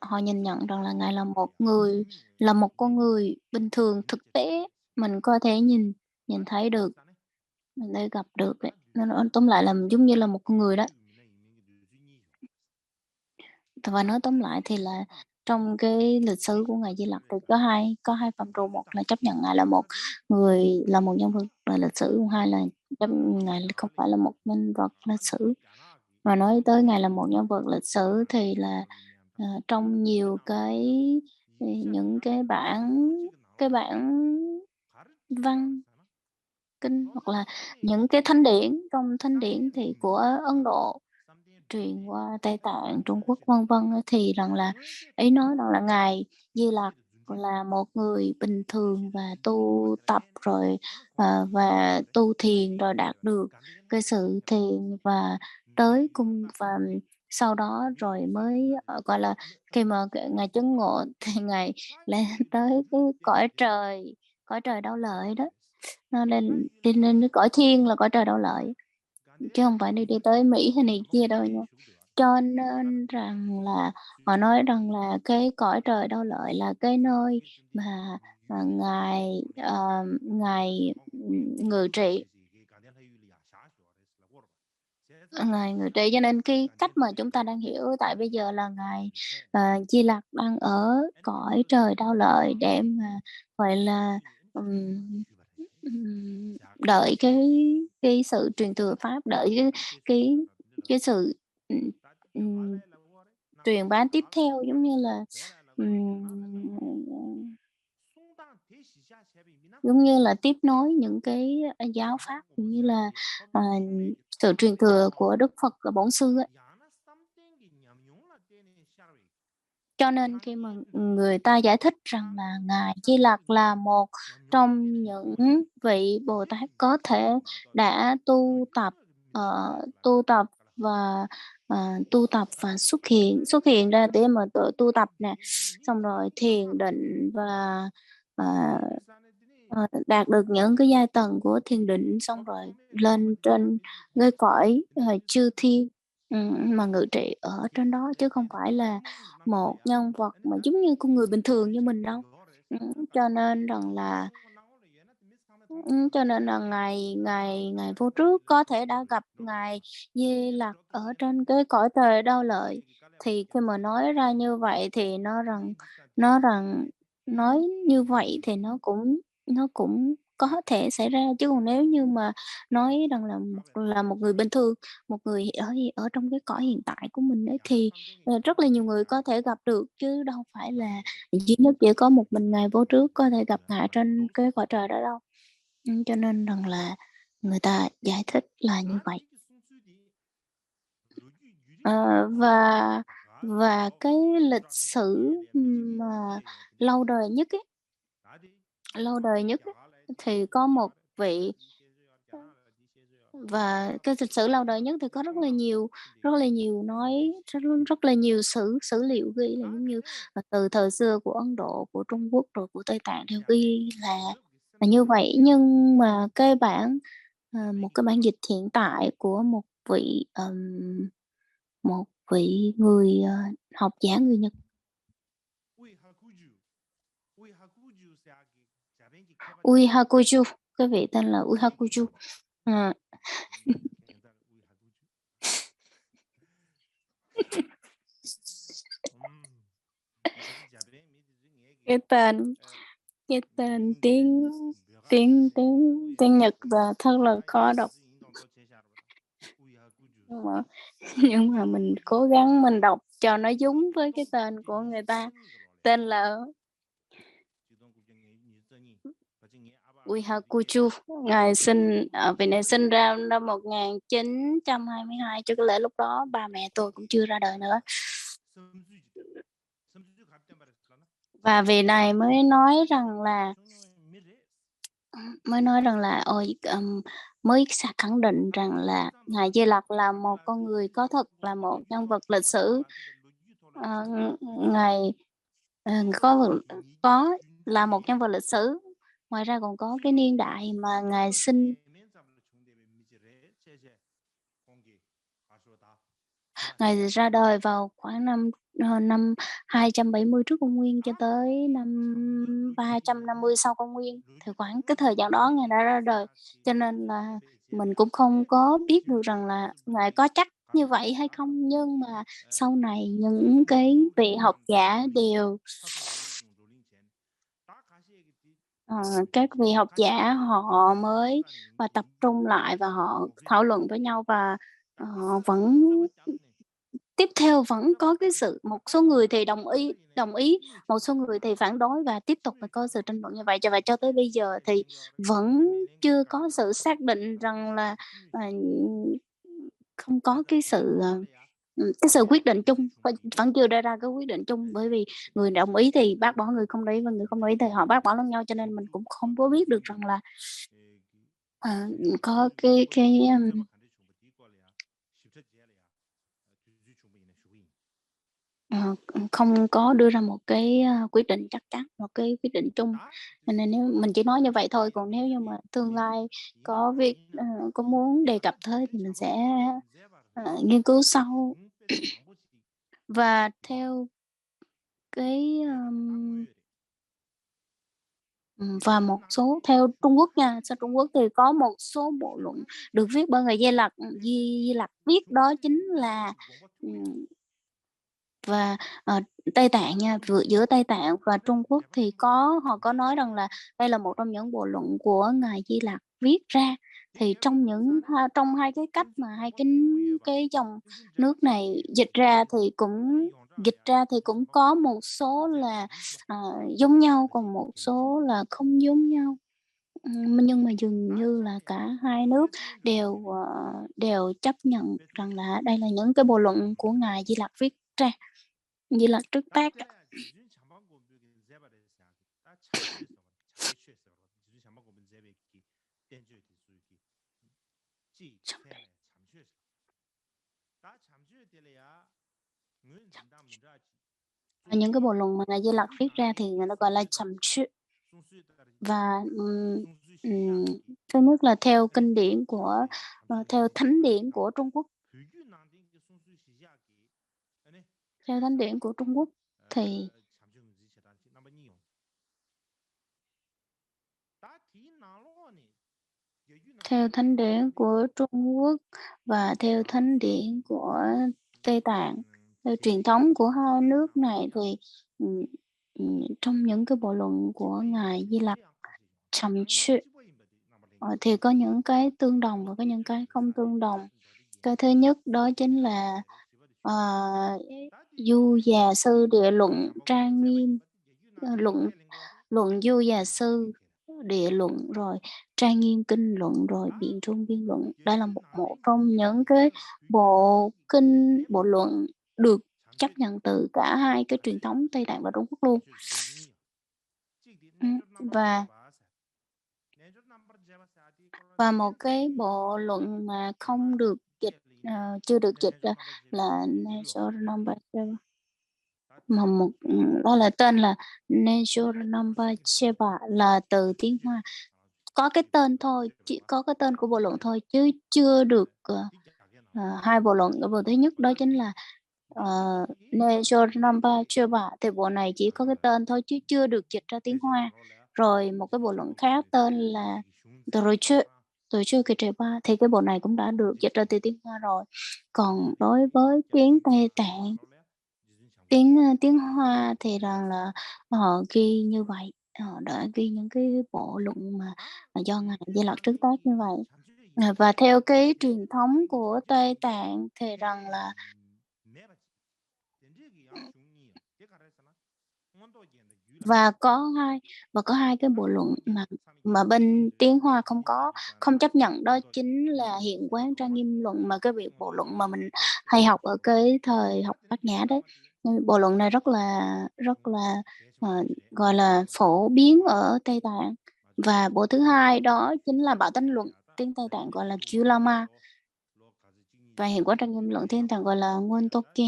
Họ nhìn nhận rằng là Ngài là một con người bình thường thực tế, mình có thể nhìn nhìn thấy được, mình đã gặp được ấy. Nên nói tóm lại là giống như là một con người đó. Và nói tóm lại thì là trong cái lịch sử của Ngài Di Lặc thì có hai phạm trù, một là chấp nhận Ngài là một nhân vật là lịch sử, còn hai là Ngài không phải là một nhân vật lịch sử. Mà nói tới Ngài là một nhân vật lịch sử thì là, trong nhiều những cái bản văn kinh hoặc là những cái thánh điển, trong thánh điển thì của Ấn Độ truyền qua Tây Tạng, Trung Quốc, vân vân á, thì rằng là ý nói rằng là Ngài Di Lặc là một người bình thường và tu tập rồi, và tu thiền rồi đạt được cái sự thiền và tới cung và sau đó rồi mới, gọi là, khi mà Ngài chứng ngộ thì Ngài lên tới cái cõi trời Đau Lợi đó, nó lên đi lên cái cõi thiên là cõi trời Đau Lợi. Chứ không phải đi đi tới Mỹ hay này kia đâu nha. Cho nên rằng là họ nói rằng là cái cõi trời Đau Lợi là cái nơi mà ngự trị, Ngài ngự trị, cho nên cái cách mà chúng ta đang hiểu tại bây giờ là Ngài, Di Lặc đang ở cõi trời Đau Lợi để mà, gọi là, đợi cái sự truyền thừa Pháp, đợi cái cái sự, ừm, ừm, truyền bá tiếp theo, giống như là, ừm, giống như là tiếp nối những cái, giáo pháp, cũng như là, ờ, sự truyền thừa của Đức Phật và Bổn Sư á. Cho nên khi mà người ta giải thích rằng là Ngài Di Lặc là một trong những vị Bồ Tát có thể đã tu tập và, tu tập và xuất hiện ra để mà tu tập nè, xong rồi thiền định và, ờ, đạt được những cái giai tầng của thiền định, xong rồi lên trên cái cõi, chư thiên, mà ngự trị ở trên đó, chứ không phải là một nhân vật mà giống như con người bình thường như mình đâu. Cho nên rằng là cho nên là ngày ngày ngày vô trước có thể đã gặp Ngài Di Lặc ở trên cái cõi trời Đau Lợi, thì khi mà nói ra như vậy thì nó rằng nói như vậy thì nó cũng có thể xảy ra, chứ còn nếu như mà nói rằng là một người bình thường, một người ở trong cái cõi hiện tại của mình ấy, thì, rất là nhiều người có thể gặp được, chứ đâu phải là duy nhất chỉ có một mình Ngài vô trước có thể gặp Ngài trên cái cõi trời đó đâu. Cho nên rằng là người ta giải thích là như vậy. Ờ, và cái lịch sử mà lâu đời nhất ấy, thì có một vị và cái lịch sử lâu đời nhất thì có rất là nhiều rất là nhiều sử sử liệu ghi là giống như là từ thời xưa của Ấn Độ, của Trung Quốc, rồi của Tây Tạng đều ghi là như vậy. Nhưng mà một cái bản dịch hiện tại của một vị người, học giả người Nhật, Uihakuju, cái vị tên là Uihakuju. Ờ, cái tên cái tên tiếng tiếng tiếng tiếng Nhật là thật là khó đọc, nhưng mà nhưng mà mình cố gắng mình đọc cho nó đúng với cái tên của người ta, tên là Uihakuju. Vị này sinh ra năm 1922, chứ có lẽ lúc đó ba mẹ tôi cũng chưa ra đời nữa. Và vị này mới khẳng định rằng là Ngài Di Lặc là một con người có thật, là một nhân vật lịch sử. Ờ, Ngài, có là một nhân vật lịch sử, ngoài ra còn có cái niên đại mà Ngài sinh. Ngài ra đời vào khoảng năm năm 270 trước công nguyên cho tới năm 350 sau công nguyên, thì khoảng cái thời gian đó Ngài đã ra đời. Cho nên là mình cũng không có biết được rằng là Ngài có chắc như vậy hay không, nhưng mà sau này những cái vị học giả đều các vị học giả họ mới, tập trung lại và họ thảo luận với nhau và họ vẫn tiếp theo vẫn có cái sự một số người thì đồng ý, một số người thì phản đối và tiếp tục phải có sự tranh luận như vậy. Và cho tới bây giờ thì vẫn chưa có sự xác định rằng là, ờ, không có cái sự quyết định chung, vẫn chưa đưa ra cái quyết định chung, bởi vì người đồng ý thì bác bỏ, người không đồng ý và người không đồng ý thì họ bác bỏ lẫn nhau, cho nên mình cũng không có biết được rằng là, ờ, có không có đưa ra một cái, quyết định chắc chắn, một cái quyết định chung. Cho nên nếu mình chỉ nói như vậy thôi, còn nếu như mà tương lai có việc, có muốn đề cập tới thì mình sẽ, nghiên cứu sau. Và theo cái, và một số theo Trung Quốc nha, sau Trung Quốc thì có một số bộ luận được viết bởi người Di Lặc viết, đó chính là, ừm và, Tây Tạng nha, giữa Tây Tạng và Trung Quốc thì họ có nói rằng là đây là một trong những bộ luận của ngài Di Lặc viết ra. Thì trong hai cái cách mà hai cái dòng nước này dịch ra thì cũng có một số là, ờ, giống nhau, còn một số là không giống nhau. Nhưng mà dường như là cả hai nước đều chấp nhận rằng là đây là những cái bộ luận của ngài Di Lặc viết ra. Như là trước Tết á. Và những cái bộ luận mà ngài Di Lặc viết ra thì người ta gọi là chậm truyện. Và, ừm, thứ nhất là theo thánh điển của Trung Quốc. Theo thánh điển của Trung Quốc thì theo thánh điển của Trung Quốc và theo thánh điển của Tây Tạng, theo truyền thống của hai nước này thì, ừm, trong những cái bộ luận của ngài Di Lặc Trầm Truyện, thì có những cái tương đồng và có những cái không tương đồng. Cái thứ nhất đó chính là, ờ, Du Già Sư Địa Luận Trang Nghiêm, luận luận Du Già Sư Địa Luận, rồi Trang Nghiêm Kinh Luận, rồi Biện Trung Biên Luận. Đây là một trong những cái bộ luận được chấp nhận từ cả hai cái truyền thống Tây Tạng và Trung Quốc luôn. Và một cái bộ luận mà không được dịch, chưa được dịch ra là Nechoranambaceva, mà đó là tên là Nechoranambaceva là từ tiếng Hoa. Có cái tên thôi, chỉ có cái tên của bộ luận thôi chứ chưa được, hai bộ luận. Cái bộ thứ nhất đó chính là, Nechoranambaceva, thì bộ này chỉ có cái tên thôi chứ chưa được dịch ra tiếng Hoa. Rồi một cái bộ luận khác tên là Tổ chức Kỳ Trì Ba, thì cái bộ này cũng đã được dịch ra từ tiếng Hoa rồi. Còn đối với tiếng Tây Tạng, tiếng Hoa thì rằng là họ ghi như vậy, họ đã ghi những cái bộ luận mà do ngài Di Lặc trước tác như vậy. Và theo cái truyền thống của Tây Tạng thì rằng là Và có hai cái bộ luận mà bên tiếng Hoa không chấp nhận, đó chính là Hiện Quán Trang Nghiêm Luận, mà cái bộ luận mà mình hay học ở cái thời học Bát Nhã đấy. Bộ luận này rất là, gọi là, phổ biến ở Tây Tạng. Và bộ thứ hai đó chính là Bảo Tánh Luận, tiếng Tây Tạng gọi là Chulama, và Hiện Quán Trang Nghiêm Luận tiếng Tạng gọi là Nguồn Toke.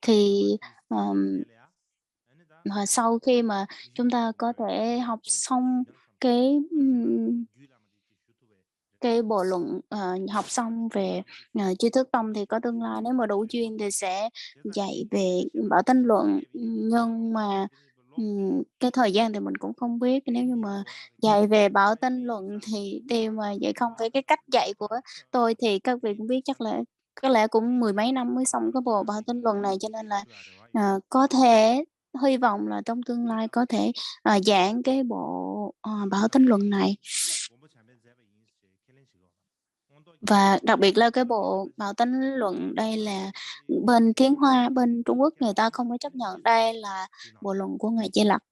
Thì, ờm Và sau khi mà chúng ta có thể học xong cái, cái bộ luận, học xong về, tri thức tông thì có tương lai, nếu mà đủ chuyên thì sẽ dạy về Bảo Tín luận. Nhưng mà, cái thời gian thì mình cũng không biết, nếu như mà dạy về Bảo Tín luận thì đều mà dạy không phải cái cách dạy của tôi thì các vị cũng biết chắc là có lẽ cũng mười mấy năm mới xong cái bộ Bảo Tín luận này, cho nên là, có thể hy vọng là trong tương lai có thể, giảng cái bộ, Bảo Tín luận này. Và đặc biệt là cái bộ Bảo Tín luận đây là bên Tiến Hoa, bên Trung Quốc người ta không có chấp nhận, đây là bộ luận của Ngài Di Lặc.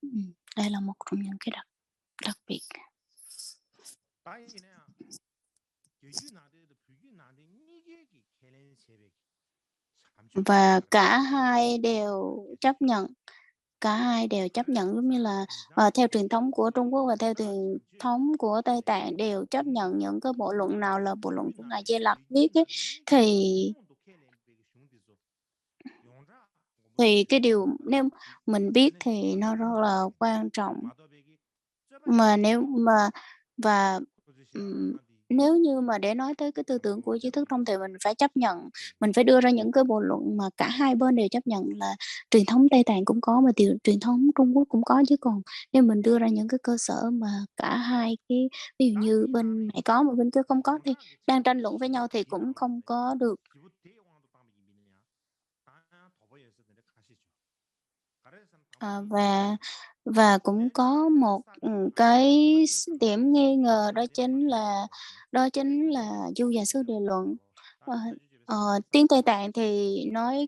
Đây là một trong những cái đặc biệt. Và cả hai đều chấp nhận giống như là, theo truyền thống của Trung Quốc và theo truyền thống của Tây Tạng đều chấp nhận những cái bộ luận nào là bộ luận của Ngài Di Lặc viết ấy, thì cái điều nếu mình biết thì nó rất là quan trọng. Mà nếu mà và, ừm, nếu như mà để nói tới cái tư tưởng của trí thức thông thì mình phải chấp nhận, mình phải đưa ra những cái bộ luận mà cả hai bên đều chấp nhận là truyền thống Tây Tạng cũng có mà truyền thống Trung Quốc cũng có, chứ còn nếu mình đưa ra những cái cơ sở mà cả hai cái ví dụ như bên này có mà bên kia không có thì đang tranh luận với nhau thì cũng không có được. Và cũng có một, cái điểm nghi ngờ đó chính là Du Già Sư Địa Luận. Ờ, tiếng Tây Tạng thì nói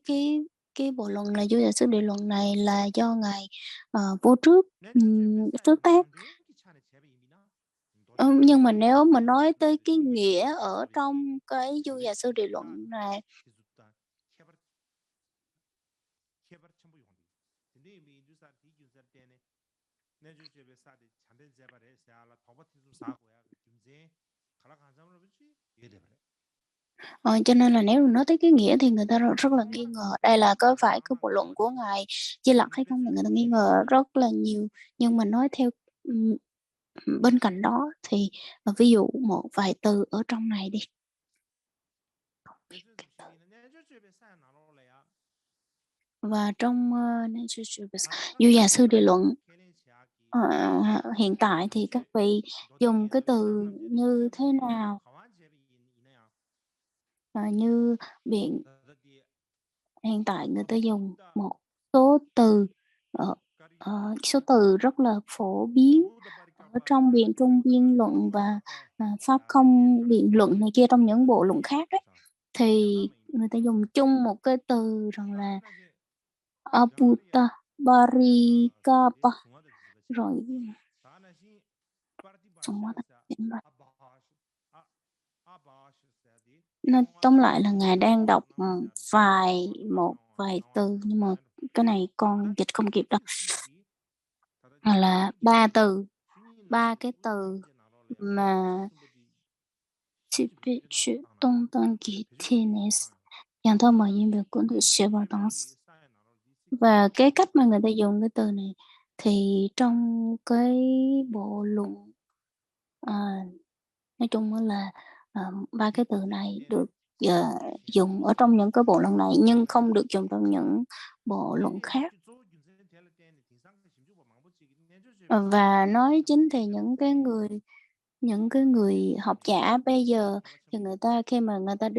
cái bộ luận là Du Già Sư Địa Luận này là do Ngài, Vô Trước, trước tác. Nhưng mà nếu mà nói tới cái nghĩa ở trong cái Du Già Sư Địa Luận này cho nên là nếu mà nói tới cái nghĩa thì người ta rất là nghi ngờ đây là có phải cái bộ luận của Ngài Di Lặc hay không, người ta nghi ngờ rất là nhiều. Nhưng mà nói theo bên cạnh đó thì, ví dụ một vài từ ở trong này đi. Và trong, Du Già Sư Địa Luận, hiện tại thì các vị dùng cái từ như thế nào? Như biện hiện tại người ta dùng một số từ, số từ rất là phổ biến ở trong biện trung biên luận và, pháp không biện luận này kia trong những bộ luận khác ấy, thì người ta dùng chung một cái từ rằng là Abhuta Parikapa, rồi nó tóm lại là Ngài đang đọc, một vài từ, nhưng mà cái này con dịch không kịp đâu. Là 3 từ, 3 cái từ mà Speech Tông Tăng Kỳ Tienes, dàn thơ mở diễn biểu cuốn từ Shevadas. Và cái cách mà người ta dùng cái từ này thì trong cái bộ luận, nói chung á là, 3 cái từ này được, dùng ở trong những cái bộ luận này nhưng không được dùng trong những bộ luận khác. Và nói chính thì những cái người học giả bây giờ thì người ta khi mà người ta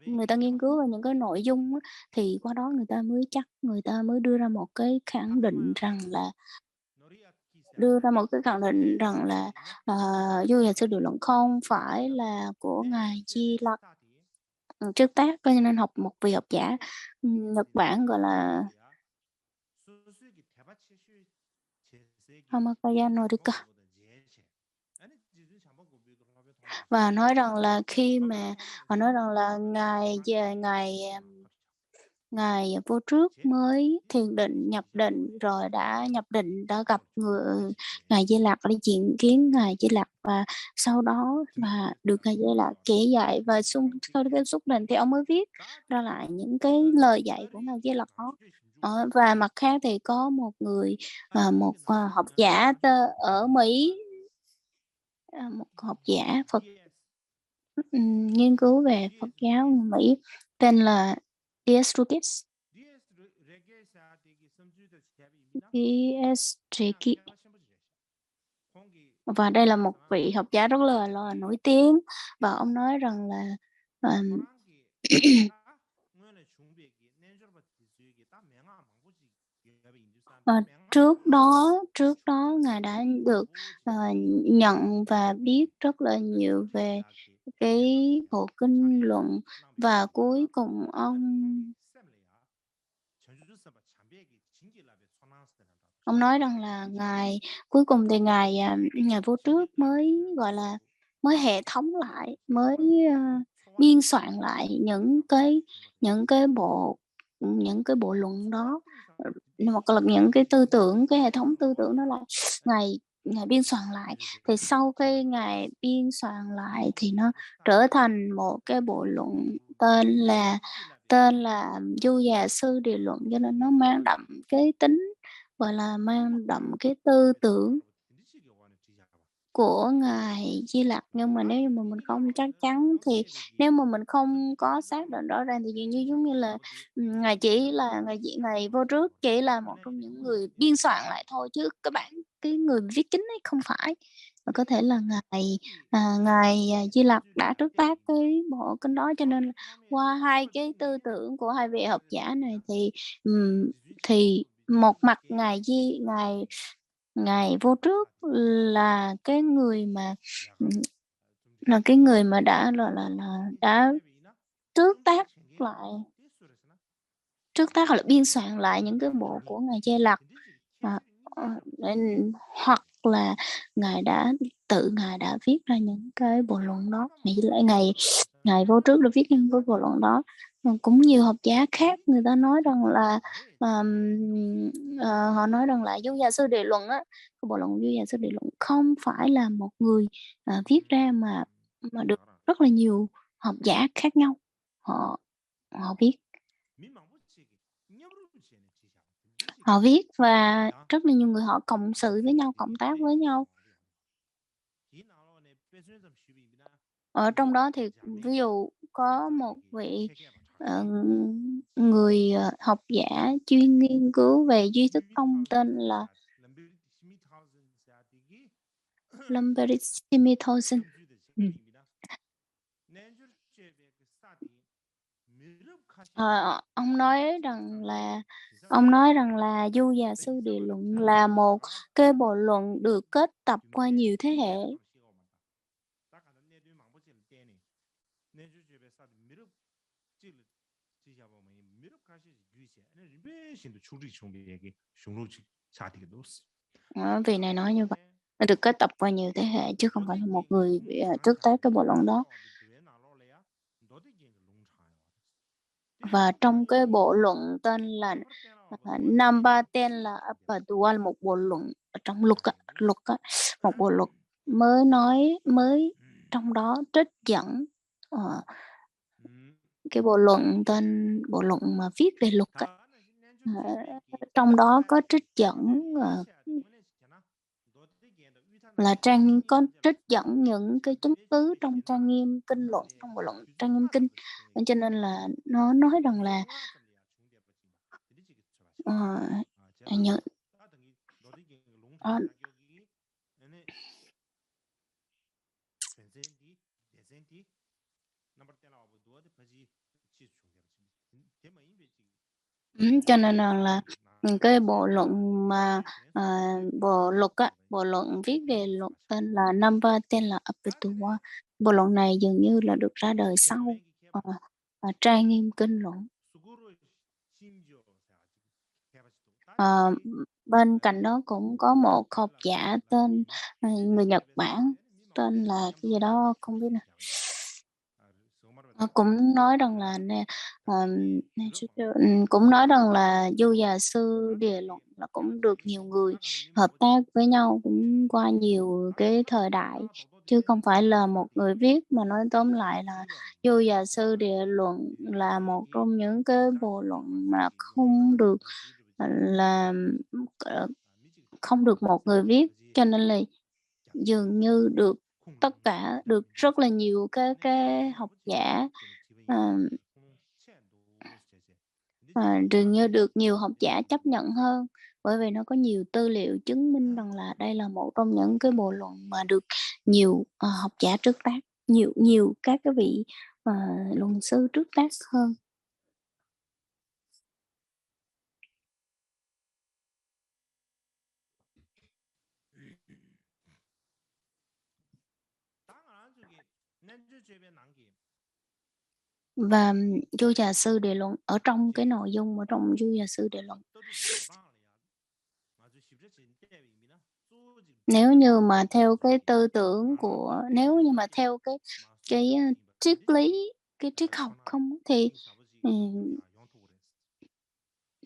người ta nghiên cứu về những cái nội dung á, thì qua đó người ta mới đưa ra một cái khẳng định rằng là Du Già Sư Địa Luận không phải là của Ngài Di Lặc, trước tác, cho nên học một vị học giả, Nhật Bản gọi là Hamakaya Norika. Và nói rằng là khi mà họ nói rằng là Ngài Vô Trước mới thiền định, nhập định, rồi đã nhập định đã gặp Ngài Di Lặc, đi diện kiến Ngài Di Lặc và sau đó là được Ngài Di Lặc chỉ dạy và sau cái xúc định thì ông mới viết ra lại những cái lời dạy của Ngài Di Lặc đó. Và mặt khác thì có một người, học giả ở Mỹ, một học giả nghiên cứu về Phật giáo người Mỹ tên là D.S. Lugis. D.S. Lugis. Và đây là một vị học giả rất là nổi tiếng, và ông nói rằng là trước đó Ngài đã được nhận và biết rất là nhiều về cái bộ kinh luận, và cuối cùng ông nói rằng là cuối cùng thì Ngài vô trước mới, gọi là, mới hệ thống lại, mới biên soạn lại những cái bộ luận đó, hoặc là những cái tư tưởng, cái hệ thống tư tưởng đó là Ngài biên soạn lại. Thì sau khi Ngài biên soạn lại thì nó trở thành một cái bộ luận tên là Du Già Sư Địa Luận, cho nên nó mang đậm cái tính, gọi là, mang đậm cái tư tưởng của Ngài Di Lặc. Nhưng mà nếu như mà mình không chắc chắn, thì nếu mà mình không có xác định rõ ràng thì dường như giống như là, Ngài vô trước chỉ là một trong những người biên soạn lại thôi, chứ cái người viết chính ấy không phải. Và có thể là Ngài Di Lặc đã trước tác cái bộ kinh đó, cho nên là qua hai cái tư tưởng của hai vị học giả này thì một mặt Ngài vô trước là cái người mà đã đã trước tác hoặc là biên soạn lại những cái bộ của Ngài Di Lặc, nên hoặc là Ngài đã viết ra những cái bộ luận đó. Ngài vô trước đã viết những cái bộ luận đó. Cũng nhiều học giả khác người ta nói rằng là họ nói rằng là Du Già Sư Địa Luận á, bộ luận Du Già Sư Địa Luận không phải là một người viết ra, mà được rất là nhiều học giả khác nhau họ viết. Họ viết và rất là nhiều người họ cộng sự với nhau, cộng tác với nhau. Ở trong đó thì ví dụ có một vị người học giả chuyên nghiên cứu về duy thức tông tên là Lambert Simitosen. Ông nói rằng là Du Già Sư Địa Luận là một cái bộ luận được kết tập qua nhiều thế hệ. Vị này nói như vậy, nó được kết tập qua nhiều thế hệ chứ không phải là một người trước tác cái bộ luận đó. Và trong cái bộ luận tên là Number 10 là Upper một bộ luận ở trong luật một bộ luật mới trong đó trích dẫn cái bộ luận mà viết về luật trong đó có trích dẫn có trích dẫn những cái chứng cứ trong Trang Nghiêm Kinh Luận, trong bộ luận Trang Nghiêm Kinh, cho nên là nó nói rằng là cho nên là cái bộ luận mà bộ luận viết về luật tên là Number 10 là Upper. Bộ luận này dường như là được ra đời sau Trang Nghiêm Kinh Luận. Bên cạnh đó cũng có một học giả tên người Nhật Bản tên là cái gì đó không biết nè. Cũng nói rằng là Du Già Sư Địa Luận là cũng được nhiều người hợp tác với nhau cũng qua nhiều cái thời đại, chứ không phải là một người viết. Mà nói tóm lại là Du Già Sư Địa Luận là một trong những cái bộ luận mà không được một người viết, cho nên là dường như được tất cả được rất là nhiều cái học giả, dường như được nhiều học giả chấp nhận hơn, bởi vì nó có nhiều tư liệu chứng minh rằng là đây là một trong những cái bộ luận mà được nhiều, học giả trước tác, nhiều nhiều các cái vị, luận sư trước tác hơn. Và Du Già Sư Địa Luận, ở trong cái nội dung ở trong Du Già Sư Địa Luận, nếu như mà theo cái tư tưởng của nếu như mà theo cái, triết lý, cái triết học không á ừm,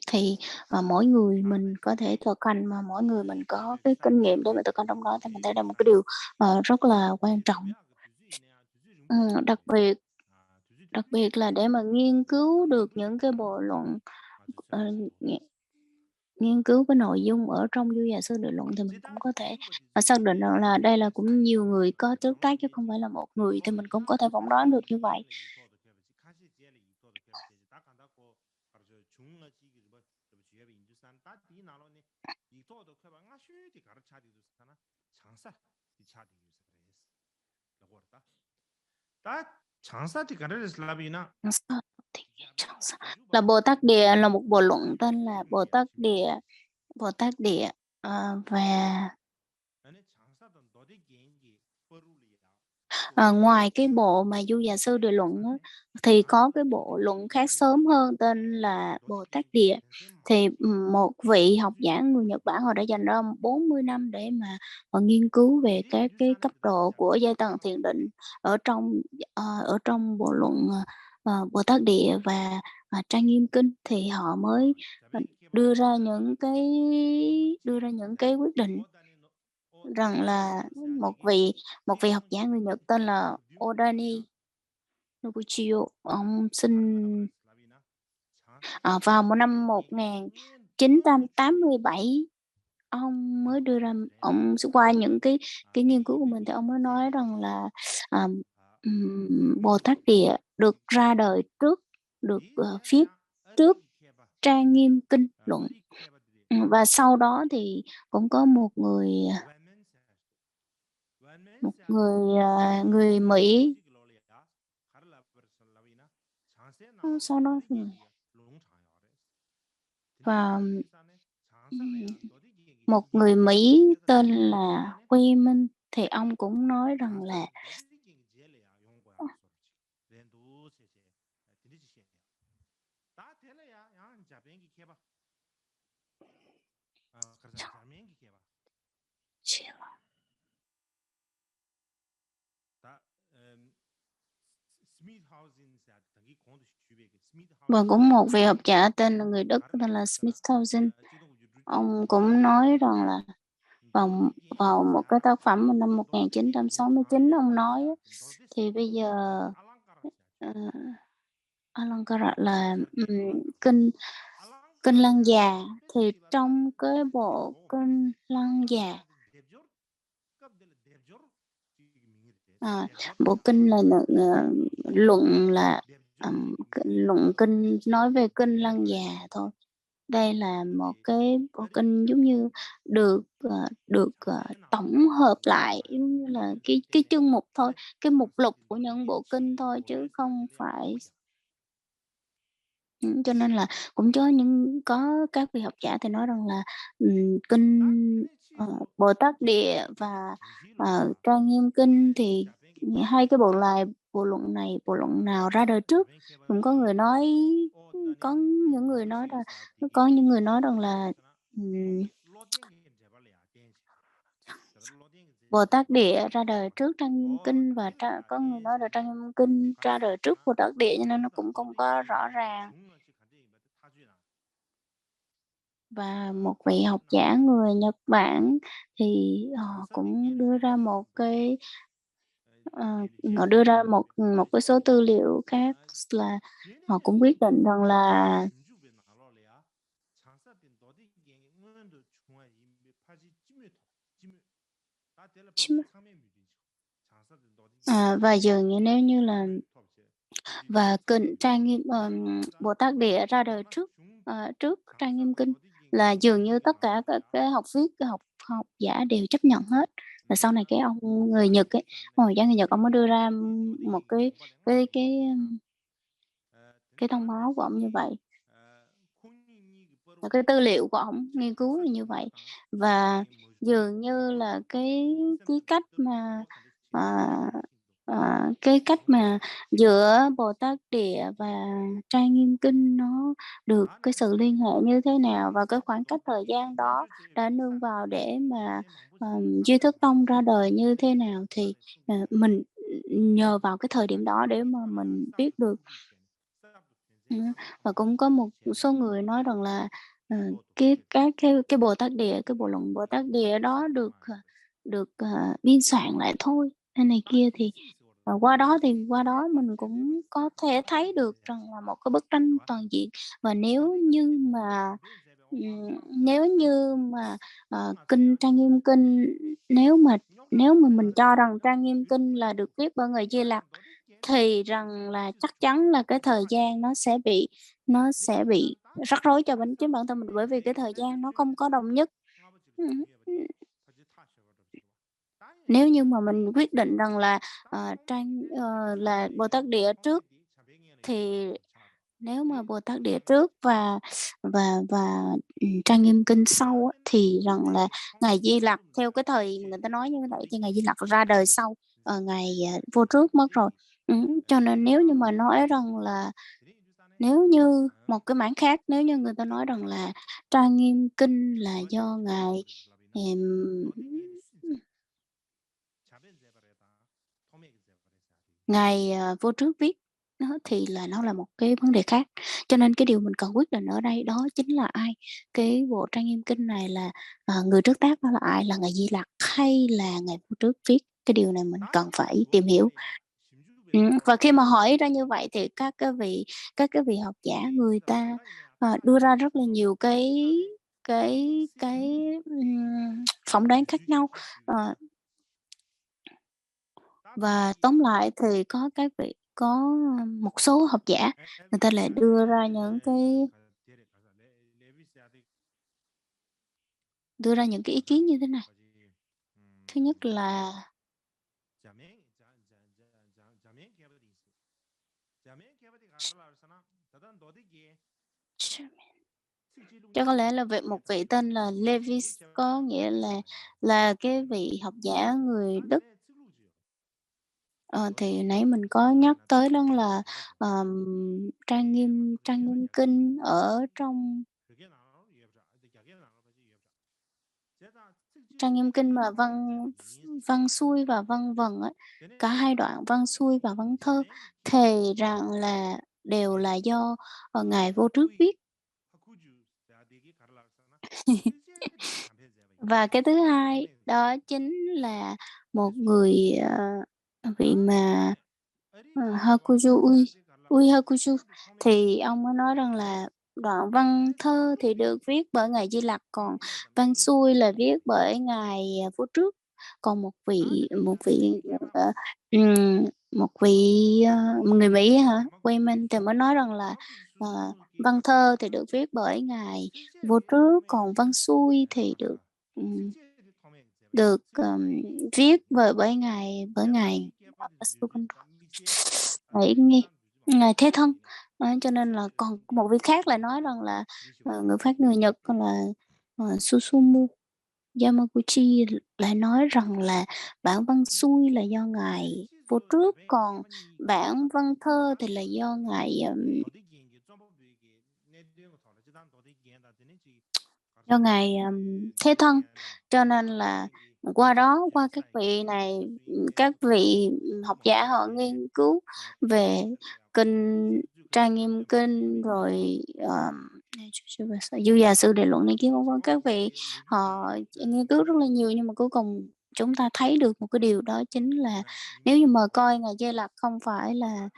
thì, mỗi người mình có thể thực hành, mà mỗi người mình có cái kinh nghiệm để mà thực hành trong đó, thì mình thấy là một cái điều, rất là quan trọng. Đặc biệt là để mà nghiên cứu được những cái bộ luận, ờ, nghiên nghiên cứu cái nội dung ở trong Du Già Sư Địa Luận thì mình cũng có thể, xác định rằng là đây là cũng nhiều người có trước tác chứ không phải là một người, thì mình cũng có thể phỏng đoán được như vậy. Sao thì chẳng sao. Là Bồ Tát Địa là một bộ luận tên là Bồ Tát Địa, và ngoài cái bộ mà Du Già Sư Địa Luận á, thì có cái bộ luận khác sớm hơn tên là Bồ Tát Địa. Thì, một vị học giả người Nhật Bản họ đã dành ra 40 năm để mà họ nghiên cứu về các cái cấp độ của giai tầng thiền định ở trong bộ luận, Bồ Tát Địa và, Trang Nghiêm Kinh, thì họ mới, đưa ra những cái quyết định rằng là một vị học giả người Nhật tên là Odani Nobuchio, ông sinh, vào năm 1987, ông mới đưa ra qua những cái nghiên cứu của mình thì ông mới nói rằng là, Bồ Tát Địa được ra đời viết trước Trang Nghiêm Kinh luận. Và sau đó thì cũng có người Mỹ, sau đó thì và, một người Mỹ tên là Huy Minh, thì ông cũng nói rằng là và cũng một vị học giả tên là người Đức tên là Smithhausen, ông cũng nói rằng là vào một cái tác phẩm vào năm 1969 ông nói á, thì bây giờ, ờ, Alankara là, kinh Lăng Già, thì trong cái bộ kinh Lăng Già, bộ kinh là luận là, luận kinh nói về kinh Lăng Già thôi. Đây là một cái bộ kinh giống như tổng hợp lại, giống như là cái chương mục thôi, cái mục lục của những bộ kinh thôi chứ không phải. Cho nên là cũng có các vị học giả thì nói rằng là, kinh, Bồ Tát Địa và, Trang Nghiêm Kinh thì hai cái bộ luận nào ra đời trước. Cũng có người nói có những người nói là ừm, Bồ Tát Địa ra đời trước Trang Nghiêm Kinh và có người nói là Trang Nghiêm Kinh ra đời trước Bồ Tát Địa, cho nên nó cũng không có rõ ràng. Và một vị học giả người Nhật Bản thì họ cũng đưa ra họ đưa ra một cái số tư liệu khác là họ cũng quyết định rằng là Và dường như nếu như là và kinh Trang Nghiêm Bồ Tát Địa ra đời trước Trang Nghiêm Kinh là dường như tất cả các cái học viết, cái học học giả đều chấp nhận hết. Và sau này cái ông người Nhật ấy, ông Hồi giáo người Nhật ông mới đưa ra một cái cái, cái thông báo của ông như vậy, là cái tư liệu của ổng nghiên cứu là như vậy. Và dường như là cái cách mà, ờ, cái cách mà giữa Bồ Tát Địa và Trang Nghiêm Kinh nó được cái sự liên hệ như thế nào, và cái khoảng cách thời gian đó đã nương vào để mà, Duy Thức Tông ra đời như thế nào, thì, mình nhờ vào cái thời điểm đó để mà mình biết được. Và cũng có một số người nói rằng là, cái Bồ Tát Địa, cái bộ luận Bồ Tát Địa đó được biên soạn lại thôi, hay này kia. Thì, qua đó mình cũng có thể thấy được rằng là một cái bức tranh toàn diện. Và nếu như mà, kinh Trang Nghiêm Kinh, nếu mà nếu mà mình cho rằng Trang Nghiêm Kinh là được viết bởi người Di Lặc, thì rằng là chắc chắn là cái thời gian nó sẽ bị rắc rối cho chính bản thân mình, bởi vì cái thời gian nó không có đồng nhất. Ừm, ừm, Nếu như mà mình quyết định rằng là, là Bồ Tát Địa trước, thì nếu mà Bồ Tát Địa trước và Trang Nghiêm Kinh sau á, thì rằng là Ngài Di Lặc theo cái thời mà người ta nói như vậy thì Ngài Di Lặc ra đời sau, Ngài, vô trước mất rồi. Cho nên nếu như mà nói rằng là nếu như một cái mảng khác, nếu như người ta nói rằng là Trang Nghiêm Kinh là do Ngài, ừm, Ngài, vô trước viết đó, thì là nó là một cái vấn đề khác. Cho nên cái điều mình cần quyết định ở đây đó chính là ai? Cái bộ Trang Nghiêm Kinh này là, người trước tác đó là ai? Là Ngài Di Lặc hay là Ngài vô trước viết? Cái điều này mình cần phải tìm hiểu. Và khi mà hỏi ra như vậy thì các cái vị học giả người ta, đưa ra rất là nhiều phỏng đoán khác nhau. Ờ, và tóm lại thì một số học giả người ta lại đưa ra những cái ý kiến như thế này. Thứ nhất là chắc có lẽ là một vị tên là Levis, có nghĩa là cái vị học giả người Đức. Thì nãy mình có nhắc tới đó là, Trang Nghiêm Kinh ở trong Trang Nghiêm Kinh mà văn xuôi và văn vần á, cả hai đoạn văn xuôi và văn thơ, thì rằng là đều là do, Ngài Vô Trước viết. Và cái thứ hai đó chính là một người, vị mà, Hakuju Ui Hakuju, thì ông mới nói rằng là đoạn văn thơ thì được viết bởi Ngài Di Lặc, còn văn xuôi là viết bởi Ngài, Vô Trước. Còn một vị, người Mỹ hả? Wayman thì mới nói rằng là, ờ, văn thơ thì được viết bởi Ngài Vô Trước, còn văn xuôi thì ừm, viết bởi Ngài Bảy Nghi, Ngài Thế Thân. Cho nên là còn một vị khác lại nói rằng là, người Nhật là, Susumu Yamaguchi lại nói rằng là bản văn xuôi là do Ngài Vô Trước, còn bản văn thơ thì là do Ngài Thế Thân. Cho nên là qua các vị này, các vị học giả họ nghiên cứu về kinh Trang Nghiêm Kinh, rồi, Du Già Sư Đề Luận này kia, vân vân. Các vị họ nghiên cứu rất là nhiều, nhưng mà cuối cùng chúng ta thấy được một cái điều đó chính là nếu như mà coi Ngài Di Lặc không phải là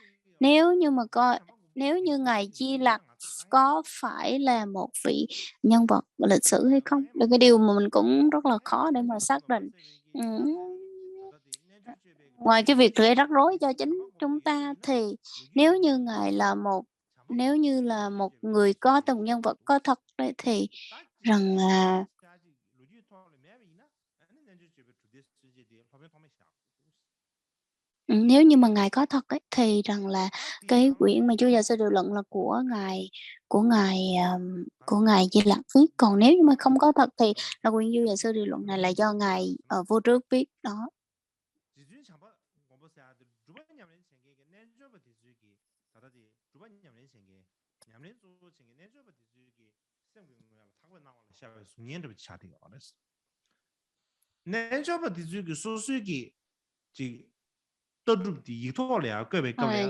nếu như mà coi nếu như Ngài Di Lặc có phải là một vị nhân vật lịch sử hay không? Là cái điều mà mình cũng rất là khó để mà xác định. Ừm, ngoài cái việc gây rắc rối cho chính chúng ta thì nếu như Ngài là nếu như là một người có từng nhân vật có thật đấy thì rằng là nếu như mà Ngài có thật ấy, thì rằng là cái quyển mà Chúa Giêsu Điều Luận là của Ngài Di Lặc viết, còn nếu như mà không có thật thì là quyển Chúa Giêsu Điều Luận này là do Ngài, vô trước viết đó.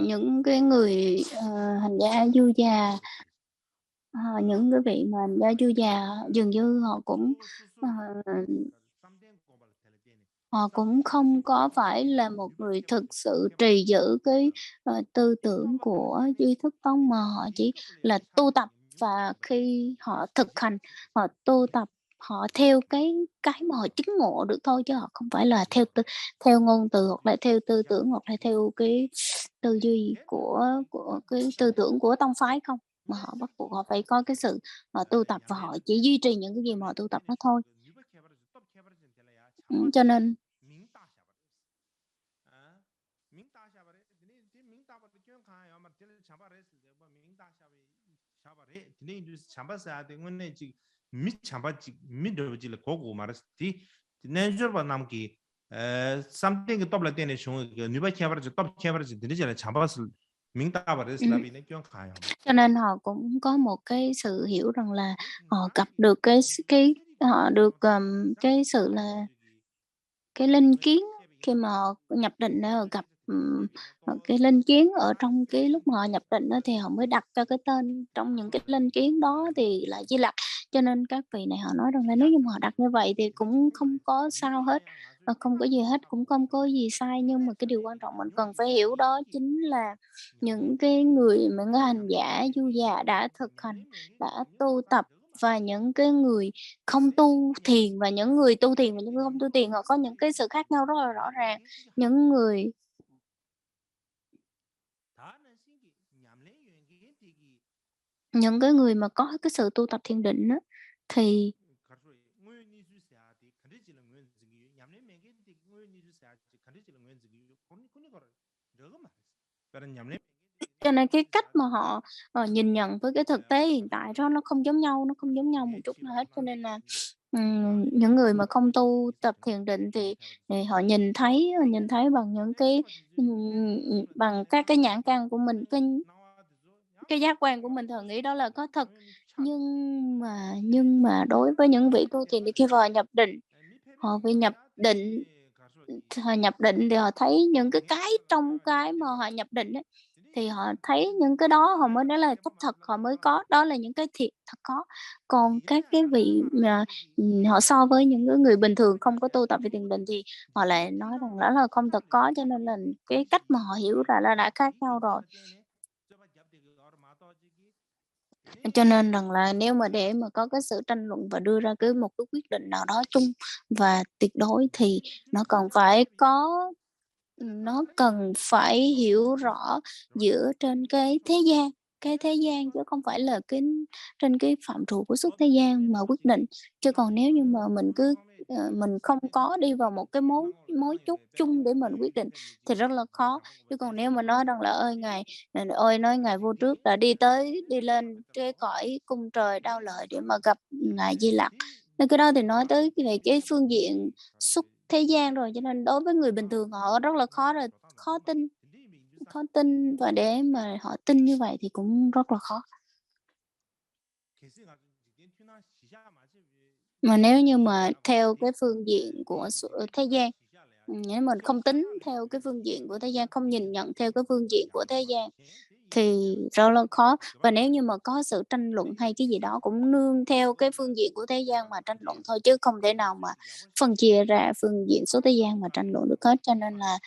Những cái người, hành giả những cái vị mà hành giả Juda dường như ờ, họ cũng không có phải là một người thực sự trì giữ cái, tư tưởng của duy thức tông, mà họ chỉ là tu tập, và khi họ thực hành, họ tu tập, họ theo cái mà họ chứng ngộ được thôi, chứ họ không phải là theo ngôn từ, hoặc là theo tư tưởng, hoặc là theo cái tư duy của cái tư tưởng của tông phái không, mà họ bắt buộc họ phải có cái sự, tu tập, và họ chỉ duy trì những cái gì mà họ tu tập đó thôi. Cho nên ừm, cho nên họ cũng có một cái sự hiểu rằng là họ gặp được họ được, cái sự là cái linh kiến khi mà họ nhập định á, gặp, cái linh kiến ở trong cái lúc mà họ nhập định đó, thì họ mới đặt cho cái tên trong những cái linh kiến đó thì là Di Lặc. Cho nên các vị này họ nói rằng là nếu như mà họ đặt như vậy thì cũng không có sao hết, không có gì hết, cũng không có gì sai. Nhưng mà cái điều quan trọng mình cần phải hiểu đó chính là những cái người mà cái hành giả du già đã thực hành, đã tu tập, và những cái người không tu thiền, và những người tu thiền và những người không tu thiền họ có những cái sự khác nhau rất là rõ ràng. Những người những cái người mà có cái sự tu tập thiền định á, thì cho nên cái cách mà họ, nhìn nhận với cái thực tế hiện tại đó nó không giống nhau, nó không giống nhau một chút nào hết. Cho nên là, những người mà không tu tập thiền định thì họ nhìn thấy bằng những cái, bằng các cái nhãn quan của mình, cái giác quan của mình thì họ nghĩ đó là có thật. Nhưng mà đối với những vị tu thiền thì khi vào nhập định, họ phải nhập định họ nhập định thì họ thấy những cái trong cái mà họ nhập định ấy, thì họ thấy những cái đó họ mới nói là chấp thật, họ mới có, đó là những cái thiệt thật có. Còn các cái vị mà, họ so với những cái người bình thường không có tu tập về thiền định thì họ lại nói rằng đó là không thật có, cho nên là cái cách mà họ hiểu ra là đã khác nhau rồi. Cho nên rằng là nếu mà để mà có cái sự tranh luận và đưa ra một cái quyết định nào đó chung và tuyệt đối thì nó cần phải có nó cần phải hiểu rõ dựa trên cái thế gian, chứ không phải là trên cái phạm trù của xuất thế gian mà quyết định. Chứ còn nếu như mà mình cứ, mình không có đi vào một cái mối mối chốt chung để mình quyết định thì rất là khó. Chứ còn nếu mà nói rằng là nói Ngài vô trước đã đi lên cái cõi cung trời đau lợi để mà gặp Ngài Di Lặc, nên cái đó thì nói tới về cái phương diện xuất thế gian rồi, cho nên đối với người bình thường họ rất là khó tin khó tin, và để mà họ tin như vậy thì cũng rất là khó. Mà nếu như mà theo cái phương diện của thế gian, nếu mình không tính theo cái phương diện của thế gian, không nhìn nhận theo cái phương diện của thế gian thì rất là khó. Và nếu như mà có sự tranh luận hay cái gì đó cũng nương theo cái phương diện của thế gian mà tranh luận thôi, chứ không thể nào mà phân chia ra phương diện số thế gian mà tranh luận được hết. Cho nên là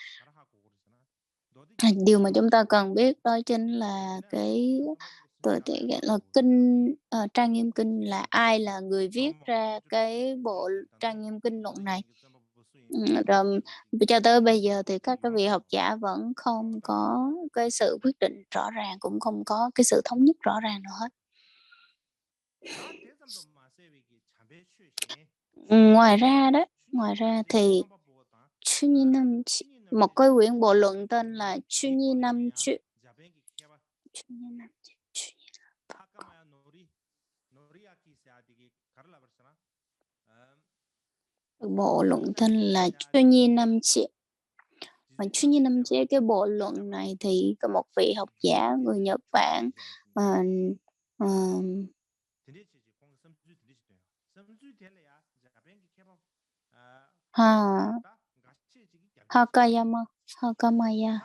điều mà chúng ta cần biết đó chính là cái tựa thể gọi là Trang Nghiêm Kinh, là ai là người viết ra cái bộ Trang Nghiêm Kinh luận này. Rồi cho tới bây giờ thì các cái vị học giả vẫn không có cái sự quyết định rõ ràng, cũng không có cái sự thống nhất rõ ràng nào hết. Ngoài ra thì một cái quyển bộ luận tên là Chunyi Nam Chu. Bộ luận tên là Chunyi Nam Chu. Và Chunyi Nam Chu, cái bộ luận này thì có một vị học giả người Nhật Bản Hakamaya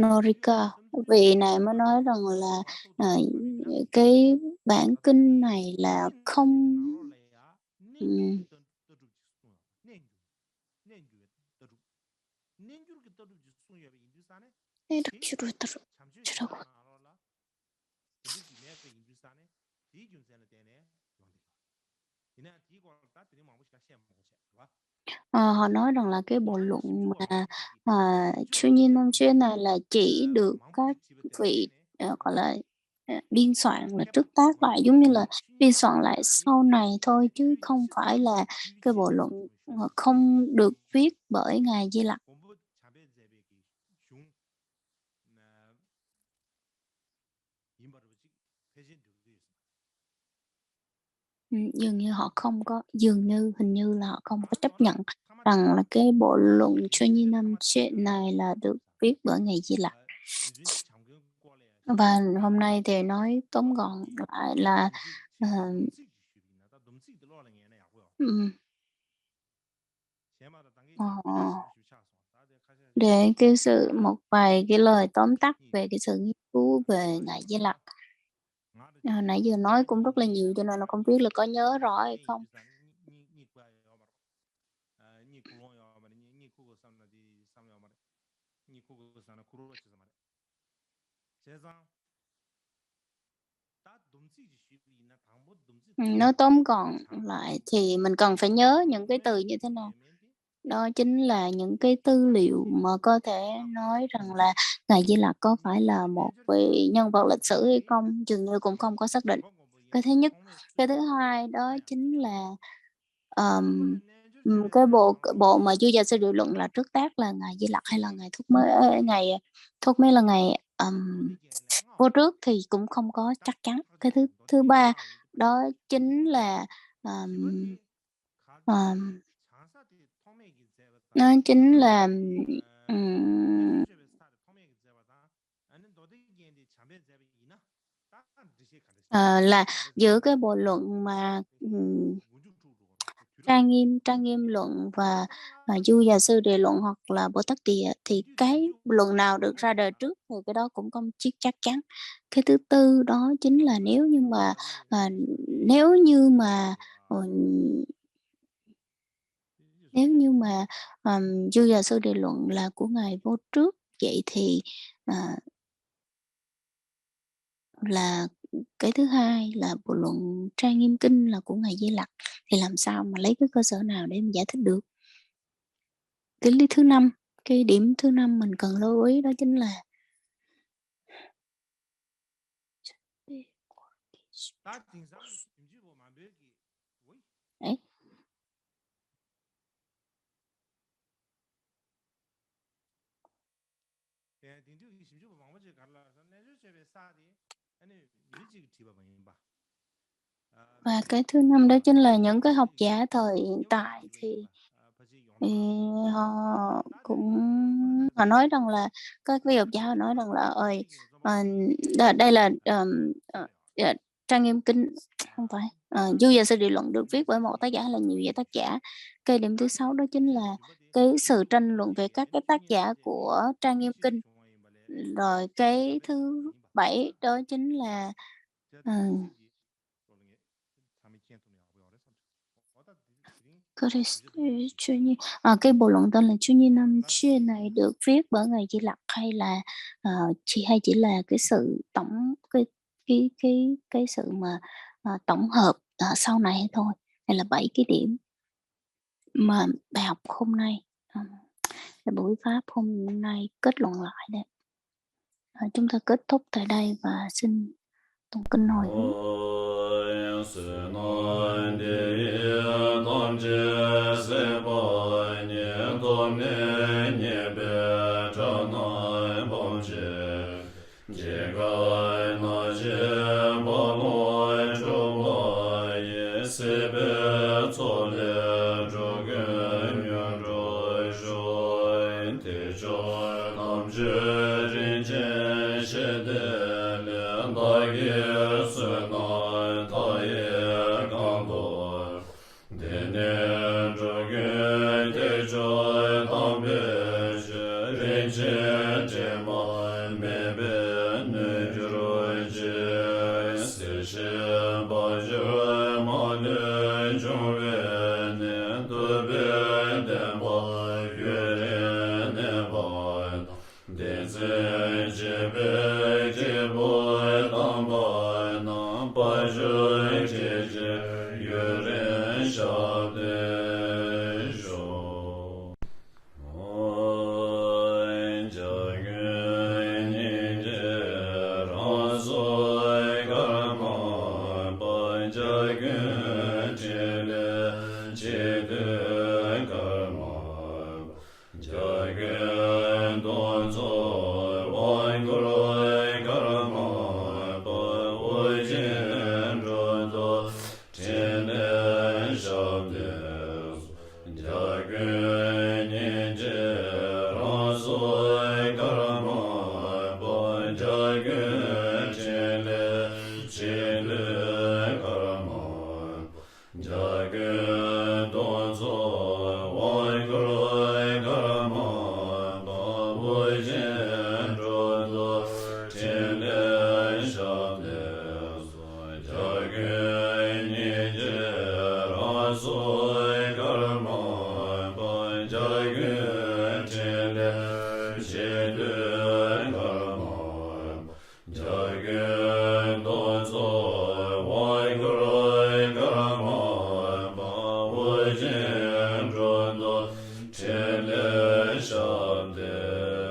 Norika. Vị này mới nói rằng là cái bản kinh này là không họ nói rằng là cái bộ luận mà Chunyi Nam Chu này là chỉ được các vị gọi là biên soạn là trước tác lại, giống như là biên soạn lại sau này thôi, chứ không phải là cái bộ luận không được viết bởi Ngài Di Lặc. Hình như là họ không có chấp nhận rằng là cái bộ luận Chunyi Nam Chu này là được viết bởi Ngài Di Lặc. Và hôm nay thì nói tóm gọn lại là để một vài cái lời tóm tắt về cái sự nghiên cứu về Ngài Di Lặc. Nãy giờ nói cũng rất là nhiều cho nên là không biết là có nhớ rõ hay không. Nói tóm gọn lại thì mình cần phải nhớ những cái từ như thế nào. Đó chính là những cái tư liệu mà có thể nói rằng là Ngài Di Lặc có phải là một vị nhân vật lịch sử hay không, dường như cũng không có xác định. Cái thứ nhất. Cái thứ hai đó chính là cái bộ mà Dư Gia Sư Địa Luận là trước tác là Ngài Di Lặc hay là Ngài Thúc Mới là Ngài vô trước thì cũng không có chắc chắn. Cái thứ ba đó chính là nó chính là là giữa cái bộ luận mà Trang Nghiêm luận và Du Già Sư Địa Luận hoặc là Bồ Tát Địa, thì cái luận nào được ra đời trước thì cái đó cũng không chắc chắn. Cái thứ tư đó chính là nếu như mà Du Già Sư Địa Luận là của Ngài Vô Trước, vậy thì là cái thứ hai là bộ luận Trang Nghiêm Kinh là của Ngài Di Lặc, thì làm sao mà lấy cái cơ sở nào để mà giải thích được? Cái lý thứ năm, cái điểm thứ năm mình cần lưu ý đó chính là đấy. Và cái thứ năm đó chính là những cái học giả thời hiện tại thì họ nói rằng là các vị học giả họ nói rằng là đây là Trang Nghiêm Kinh không phải Du Già Sư Địa Luận được viết bởi một tác giả hay là nhiều vị tác giả. Cái điểm thứ 6 đó chính là cái sự tranh luận về các cái tác giả của Trang Nghiêm Kinh. Rồi cái thứ 7 đó chính là cái bộ luận tên là Chunyi Nam Chu này được viết bởi Ngài Di Lặc hay là chỉ là cái sự cái sự mà tổng hợp sau này thôi, hay là 7 cái điểm. mà bài học hôm nay, cái buổi Pháp hôm nay kết luận lại đây. Chúng ta kết thúc tại đây và xin tụng kinh hồi hướng.
Tele Shabde